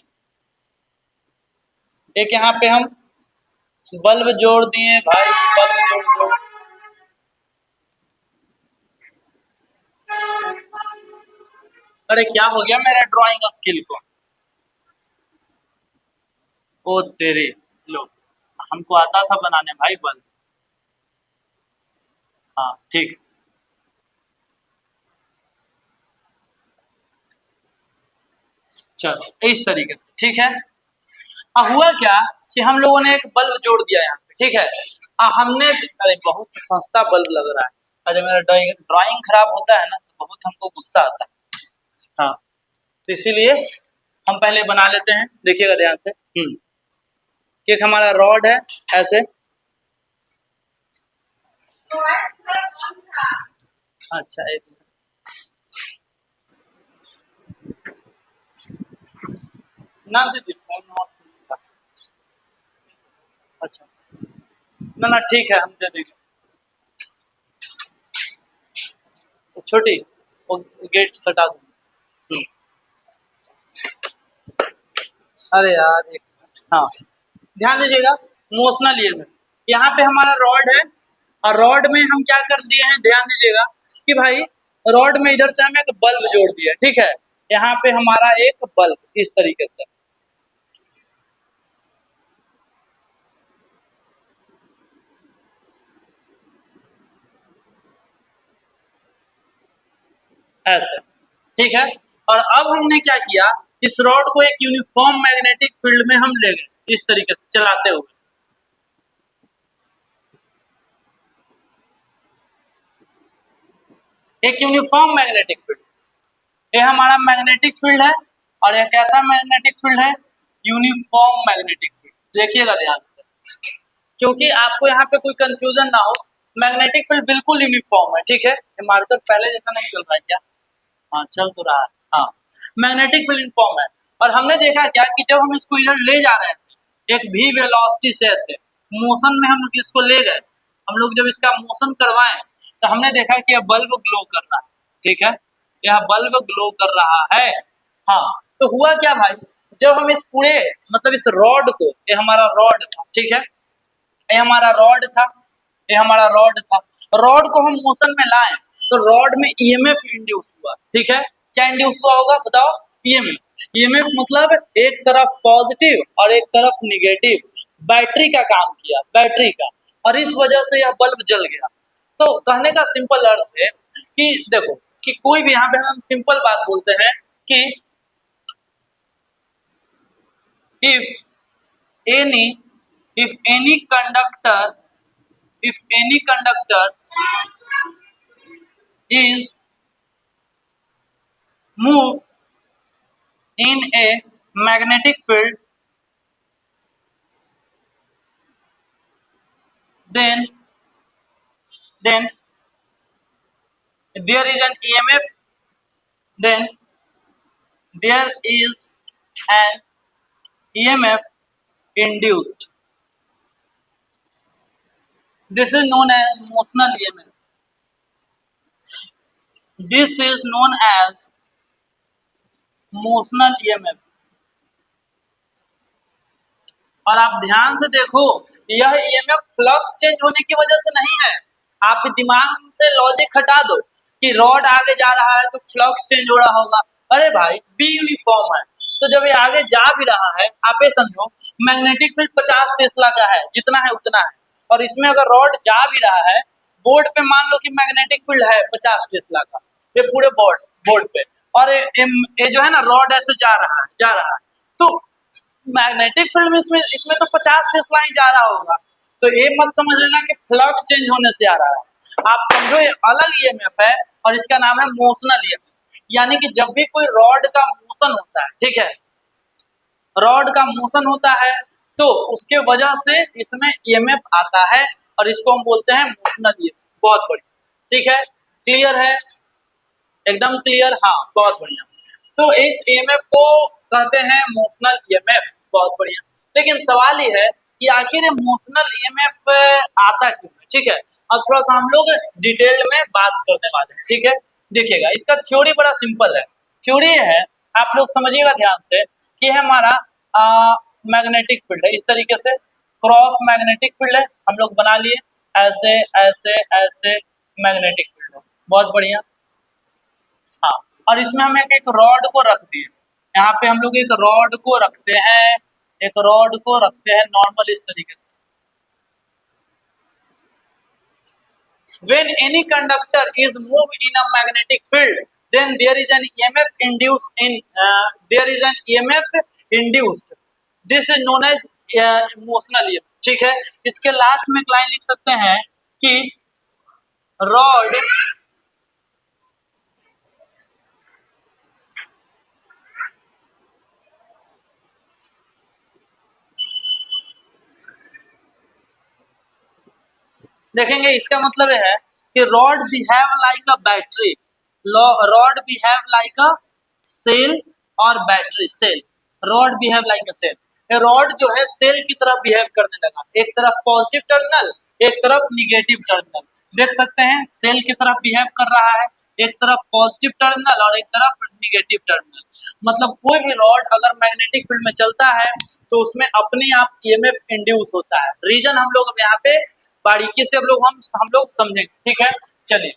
एक यहाँ पे हम बल्ब जोड़ दिए भाई, बल्ब जोड़ दो। अरे क्या हो गया मेरा ड्राइंग स्किल को? ओ तेरे, लो हमको आता था बनाने भाई बल्ब। हाँ ठीक है, चलो इस तरीके से। ठीक है, अब हुआ क्या कि हम लोगों ने एक बल्ब जोड़ दिया यहाँ पे। ठीक है, हमने, अरे बहुत सस्ता बल्ब लग रहा है, अरे मेरा ड्राइंग खराब होता है ना तो बहुत हमको गुस्सा आता है। हाँ तो इसीलिए हम पहले बना लेते हैं, देखिएगा ध्यान से। एक हमारा रॉड है ऐसे, अच्छा एक ना दीजिए फोन ऑफ। अच्छा ना ना ठीक है, हम दे देंगे। छोटी वो गेट सटा दूँ। अरे यार एक मिनट, हाँ ध्यान दीजिएगा, मोशनल ईएमएफ यहाँ पे हमारा रॉड है, और रॉड में हम क्या कर दिए हैं, ध्यान दीजिएगा कि भाई रॉड में इधर से हम एक बल्ब जोड़ दिए। ठीक है, यहाँ पे हमारा एक बल्ब इस तरीके से, ऐसे। ठीक है, और अब हमने क्या किया, इस रॉड को एक यूनिफॉर्म मैग्नेटिक फील्ड में हम ले गए इस तरीके से चलाते हुए। एक यूनिफॉर्म मैग्नेटिक फील्ड, ये हमारा मैग्नेटिक फील्ड है, और यह कैसा मैग्नेटिक फील्ड है? Uniform magnetic field. देखिएगा ध्यान से, क्योंकि आपको यहाँ पे कोई कंफ्यूजन ना हो, मैग्नेटिक फील्ड बिल्कुल यूनिफॉर्म है। ठीक है, मार्कर पहले जैसा नहीं चल रहा है क्या? हाँ चल तो रहा है। हाँ मैग्नेटिक फील्ड यूनिफॉर्म है, और हमने देखा क्या कि जब हम इसको इधर ले जा रहे हैं एक भी वेलोसिटी से ऐसे मोशन में हम इसको ले गए, हम लोग जब इसका मोशन करवाएं तो हमने देखा कि यह बल्ब ग्लो कर रहा है, ठीक है, यह बल्ब ग्लो कर रहा है। हाँ, तो हुआ क्या भाई, जब हम इस पूरे मतलब इस रॉड को, ये हमारा रॉड था, ठीक है, ये हमारा रॉड था, ये हमारा रॉड था, रॉड को हम मोशन में लाएं तो रॉड में ईएमएफ इंड्यूस हुआ, ठीक है, क्या इंड्यूस हुआ होगा बताओ, ईएमएफ। ईएमएफ मतलब एक तरफ पॉजिटिव और एक तरफ निगेटिव, बैटरी का काम किया, बैटरी का, और इस वजह से यह बल्ब जल गया। तो कहने का सिंपल अर्थ है कि देखो कि कोई भी, यहाँ पे हम सिंपल बात बोलते हैं कि if any if any conductor is moved in a magnetic field, then then there is an EMF, then there is an EMF induced. This is known as motional EMF. This is known as motional EMF. और आप ध्यान से देखो, यह EMF flux change होने की वजह से नहीं है। आप दिमाग से लॉजिक हटा दो कि रॉड आगे जा रहा है तो फ्लक्स चेंज हो रहा होगा। अरे भाई, बी यूनिफॉर्म है, तो जब ये आगे जा भी रहा है, आप ये समझो मैग्नेटिक फील्ड 50 टेस्ला का है, जितना है उतना है, और इसमें अगर रॉड जा भी रहा है, बोर्ड पे मान लो कि मैग्नेटिक फील्ड है 50 टेस्ला का, ये पूरे बोर्ड पे, और ये जो है ना रॉड ऐसे जा रहा है, तो मैग्नेटिक फील्ड में इसमें इसमें तो 50 टेस्ला ही जा रहा होगा। तो ये मत समझ लेना कि फ्लक्स चेंज होने से आ रहा है, आप समझो ये अलग ईएमएफ है और इसका नाम है मोशनल ईएमएफ। यानी कि जब भी कोई रॉड का मोशन होता है, ठीक है, रॉड का मोशन होता है तो उसके वजह से इसमें ईएमएफ आता है और इसको हम बोलते हैं मोशनल ईएमएफ। बहुत बढ़िया, ठीक है, क्लियर है, एकदम क्लियर, हाँ बहुत बढ़िया। तो इस ईएमएफ को कहते हैं मोशनल ईएमएफ, बहुत बढ़िया। लेकिन सवाल ये है कि आखिर मोशनल ईएमएफ आता क्यों है, ठीक है, अब थोड़ा सा हम लोग डिटेल में बात करने वाले हैं, ठीक है। देखिएगा, इसका थ्योरी बड़ा सिंपल है। थ्योरी है, आप लोग समझिएगा ध्यान से, कि हमारा मैग्नेटिक फील्ड है, इस तरीके से क्रॉस मैग्नेटिक फील्ड है, हम लोग बना लिए ऐसे ऐसे ऐसे मैग्नेटिक फील्ड, बहुत बढ़िया। हाँ, और इसमें हम एक रॉड को रख दिए, यहाँ पे हम लोग एक रॉड को रखते हैं, एक रॉड को रखते हैं नॉर्मल इस तरीके से। When any conductor is moved in a magnetic field, then there is an EMF induced in there is an EMF induced. This is known as emotional EMF, ठीक है। इसके लास्ट में एक लाइन लिख सकते हैं कि रॉड देखेंगे, इसका मतलब है कि rod behave like a battery, rod behave like a cell और battery cell, rod behave like a cell. Rod जो है सेल की तरफ बिहेव करने लगा, एक तरफ पॉजिटिव टर्मिनल, एक तरफ निगेटिव टर्मिनल, देख सकते हैं सेल की तरफ बिहेव कर रहा है, एक तरफ पॉजिटिव टर्मिनल और एक तरफ निगेटिव टर्मिनल। मतलब कोई भी रॉड अगर मैग्नेटिक फील्ड में चलता है तो उसमें अपने आप ईएमएफ इंड्यूस होता है। रीजन हम लोग यहाँ पे बारीकी से हम लोग समझेंगे, ठीक है। चलिए,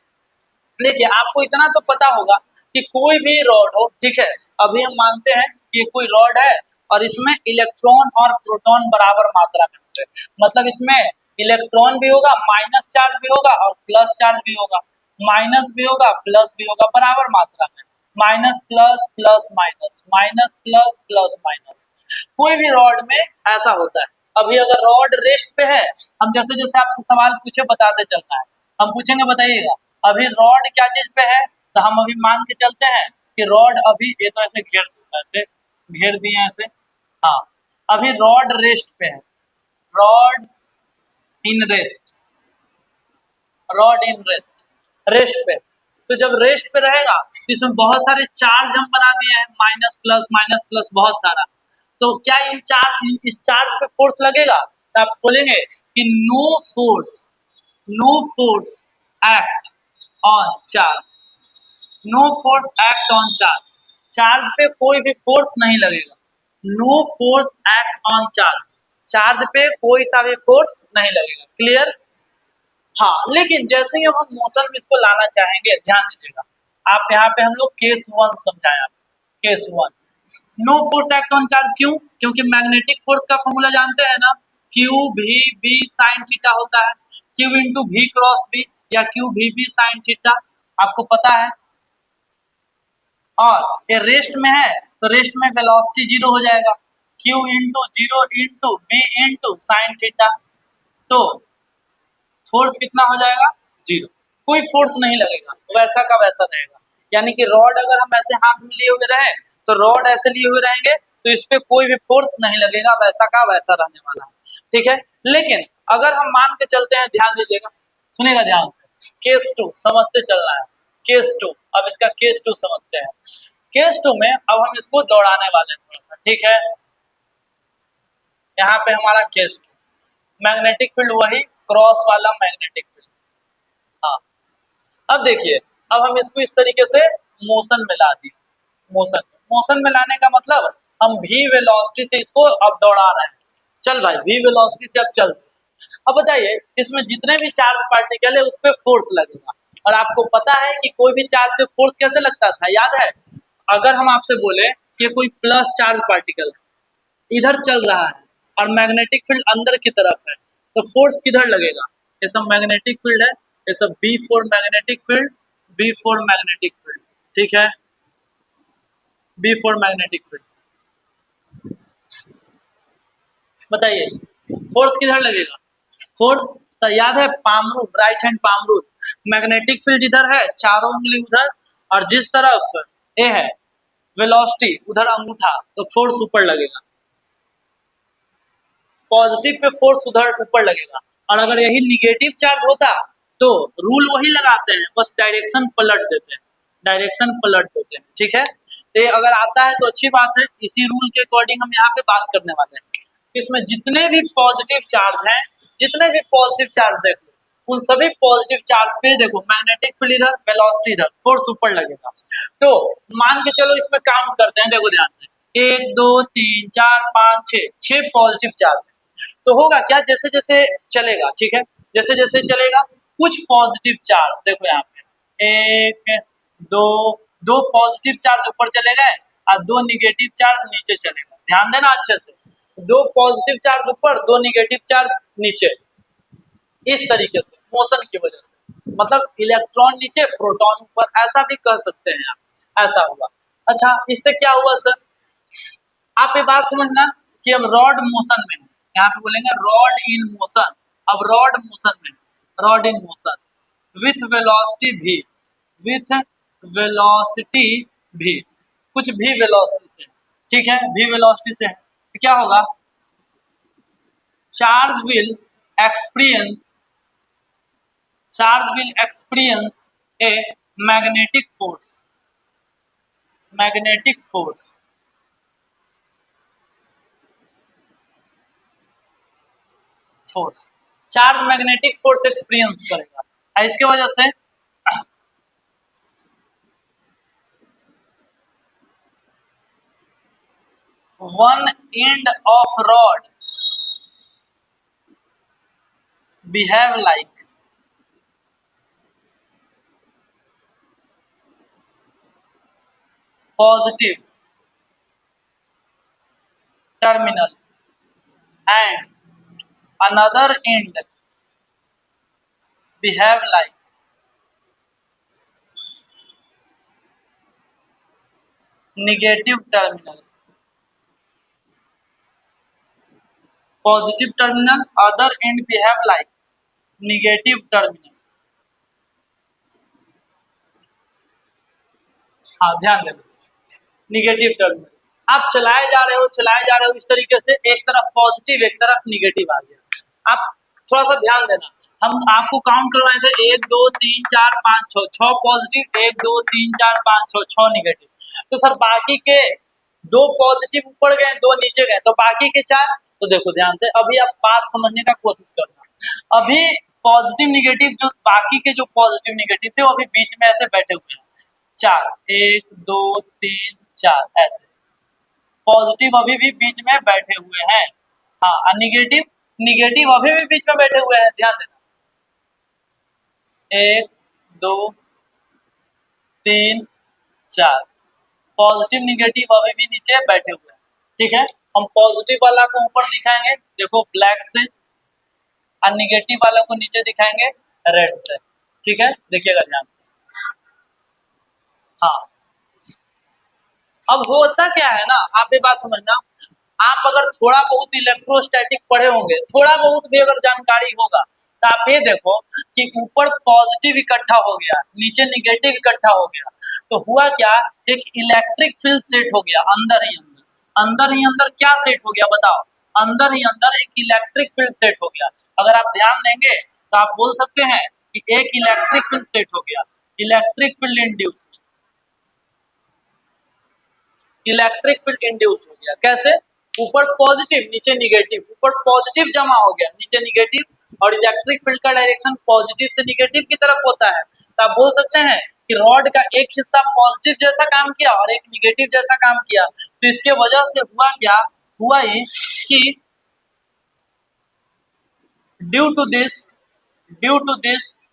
देखिए, आपको इतना तो पता होगा कि कोई भी रॉड हो, ठीक है, अभी हम मानते हैं कि कोई रॉड है और इसमें इलेक्ट्रॉन और प्रोटॉन बराबर मात्रा में होंगे, मतलब इसमें इलेक्ट्रॉन भी होगा, माइनस चार्ज भी होगा और प्लस चार्ज भी होगा, माइनस भी होगा प्लस भी होगा, बराबर मात्रा में, minus plus plus minus, minus plus plus minus, कोई भी रॉड में ऐसा होता है। अभी अगर रॉड रेस्ट पे है, हम जैसे जैसे आपसे सवाल पूछे बताते चलना है, हम पूछेंगे बताइएगा अभी रॉड क्या चीज पे है, तो हम अभी मान के चलते हैं कि रॉड अभी, ये तो ऐसे घेर दो, ऐसे घेर दिए ऐसे, हाँ, अभी रॉड रेस्ट पे है, rod in rest, rod in rest, rest पे। तो जब रेस्ट पे रहेगा तो इसमें बहुत सारे चार्ज हम बना दिए हैं, माइनस प्लस बहुत सारा। तो क्या इस चार्ज पे फोर्स लगेगा, तो आप बोलेंगे कि no force, no force act on charge, no force act on charge, charge पे कोई भी फोर्स नहीं लगेगा। No force act on charge, charge पे कोई सा भी फोर्स नहीं लगेगा। क्लियर? हाँ, लेकिन जैसे ही हम मोशन में इसको लाना चाहेंगे, ध्यान दीजिएगा, आप यहाँ पे हम लोग केस वन समझाएं। आप case one, no force act on charge, क्यों? क्योंकि मैग्नेटिक फोर्स का फॉर्मूला जानते हैं ना, q v B sine theta होता है, q into v cross B या q v B sine theta, आपको पता है। और ये रेस्ट में है तो रेस्ट में वेलोसिटी जीरो हो जाएगा, q into zero into B into sine theta, तो फोर्स कितना हो जाएगा? जीरो, कोई फोर्स नहीं लगेगा, वैसा का वैसा रहेगा। यानी कि रॉड अगर हम ऐसे हाथ में लिए हुए रहे तो रॉड ऐसे लिए हुए रहेंगे तो इस पे कोई भी फोर्स नहीं लगेगा, वैसा का वैसा रहने वाला है। ठीक है, लेकिन अगर हम मान के चलते हैं, ध्यान दीजिएगा, सुनिएगा ध्यान से, केस टू समझते चलना है। केस टू, अब इसका केस टू समझते हैं। केस टू में अब हम इसको दौड़ाने वाले हैं थोड़ा सा, ठीक है। यहाँ पे हमारा केस टू, मैग्नेटिक फील्ड वही क्रॉस वाला मैग्नेटिक फील्ड। हाँ, अब देखिए, अब हम इसको इस तरीके से मोशन में ला दिए। मोशन में लाने का मतलब हम v वेलोसिटी से इसको अब दौड़ा रहे हैं। चल भाई, v वेलोसिटी से अब चल। अब बताइए, इसमें जितने भी चार्ज पार्टिकल है उस पर फोर्स लगेगा, और आपको पता है कि कोई भी चार्ज पे फोर्स कैसे लगता था, याद है? अगर हम आपसे बोले कि कोई प्लस चार्ज पार्टिकल इधर चल रहा है और मैग्नेटिक फील्ड अंदर की तरफ है, तो फोर्स किधर लगेगा? ये सब मैग्नेटिक फील्ड है, ये सब B for magnetic field, B for magnetic field, ठीक है, बी फोर मैग्नेटिक फील्ड। बताइए फोर्स किधर लगेगा? फोर्स तो याद है, palm rule, right hand palm rule, magnetic field जिधर है चारों उंगली उधर, और जिस तरफ ए है वेलोसिटी उधर अंगूठा, तो फोर्स ऊपर लगेगा। पॉजिटिव पे फोर्स उधर ऊपर लगेगा, और अगर यही निगेटिव चार्ज होता तो रूल वही लगाते हैं, बस डायरेक्शन पलट देते हैं, डायरेक्शन पलट देते हैं, ठीक है। तो ये अगर आता है तो अच्छी बात है, इसी रूल के अकॉर्डिंग हम यहाँ पे बात करने वाले हैं। इसमें जितने भी पॉजिटिव चार्ज हैं, जितने भी पॉजिटिव चार्ज देख लो, उन सभी पॉजिटिव चार्ज पे देखो मैग्नेटिक फील्ड इधर, वेलोसिटी इधर, फोर्स ऊपर लगेगा। तो मान के चलो इसमें काउंट करते हैं, देखो ध्यान से, 1 2 3 4 5 6, 6 पॉजिटिव चार्ज है। तो होगा क्या, जैसे जैसे चलेगा, ठीक है, जैसे जैसे चलेगा कुछ पॉजिटिव चार्ज देखो यहाँ पे, एक दो, दो पॉजिटिव चार्ज ऊपर चले गए और दो निगेटिव चार्ज नीचे चले गए। ध्यान देना अच्छे से, दो पॉजिटिव चार्ज ऊपर, दो निगेटिव चार्ज नीचे, इस तरीके से मोशन की वजह से, मतलब इलेक्ट्रॉन नीचे प्रोटॉन ऊपर, ऐसा भी कह सकते हैं आप, ऐसा हुआ। अच्छा, इससे क्या हुआ सर? आप ये बात समझना कि अब रॉड मोशन में है, यहाँ पे बोलेंगे रॉड इन मोशन। अब रॉड मोशन में, rod in motion with velocity भी, विथ वेलोसिटी भी, कुछ भी वेलोसिटी से, ठीक है, भी वेलोसिटी से है, तो क्या होगा? Charge will experience, charge will experience a magnetic force, magnetic force, force, charge magnetic force experience करेगा। इसके वजह से one end of rod behave like, positive terminal and another end behave like negative terminal, positive terminal, other end behave like negative terminal। हाँ, ध्यान देना, negative terminal, आप चलाए जा रहे हो इस तरीके से, एक तरफ पॉजिटिव एक तरफ निगेटिव आ गया। आप थोड़ा सा ध्यान देना, हम आपको काउंट करवाए थे 1 2 3 4 5 6, 6 पॉजिटिव, 1 2 3 4 5 6, 6 निगेटिव, तो सर बाकी के दो पॉजिटिव ऊपर गए, दो नीचे गए, तो बाकी के चार, तो देखो ध्यान से, अभी आप बात समझने का कोशिश करना। अभी पॉजिटिव निगेटिव जो बाकी के जो पॉजिटिव निगेटिव थे वो अभी बीच में ऐसे बैठे हुए हैं, 4, 1 2 3 4 ऐसे पॉजिटिव अभी भी बीच में बैठे हुए हैं। हाँ, और निगेटिव निगेटिव अभी भी बीच में बैठे हुए हैं, ध्यान देना, 1 2 3 4 पॉजिटिव निगेटिव अभी भी नीचे बैठे हुए हैं। ठीक है, हम पॉजिटिव वाला को ऊपर दिखाएंगे, देखो ब्लैक से, और निगेटिव वाला को नीचे दिखाएंगे रेड से। ठीक है, देखिएगा ध्यान से। हाँ, अब होता क्या है ना, आप ये बात समझना, आप अगर थोड़ा बहुत इलेक्ट्रोस्टैटिक पढ़े होंगे, थोड़ा बहुत भी अगर जानकारी होगा, तो आप ये देखो कि ऊपर पॉजिटिव इकट्ठा हो गया, नीचे निगेटिव इकट्ठा हो गया, तो हुआ क्या, एक इलेक्ट्रिक फील्ड सेट हो गया अंदर ही अंदर। अंदर ही अंदर क्या सेट हो गया बताओ, अंदर ही अंदर एक इलेक्ट्रिक फील्ड सेट हो गया। अगर आप ध्यान देंगे तो आप बोल सकते हैं कि एक इलेक्ट्रिक फील्ड सेट हो गया, electric field induced, electric field induce हो गया। कैसे, ऊपर पॉजिटिव नीचे निगेटिव, ऊपर पॉजिटिव जमा हो गया नीचे निगेटिव, और इलेक्ट्रिक फील्ड का डायरेक्शन पॉजिटिव से निगेटिव की तरफ होता है। तो आप बोल सकते हैं कि रॉड का एक हिस्सा पॉजिटिव जैसा काम किया और एक निगेटिव जैसा काम किया। तो इसके वजह से हुआ क्या, हुआ ये कि ड्यू टू दिस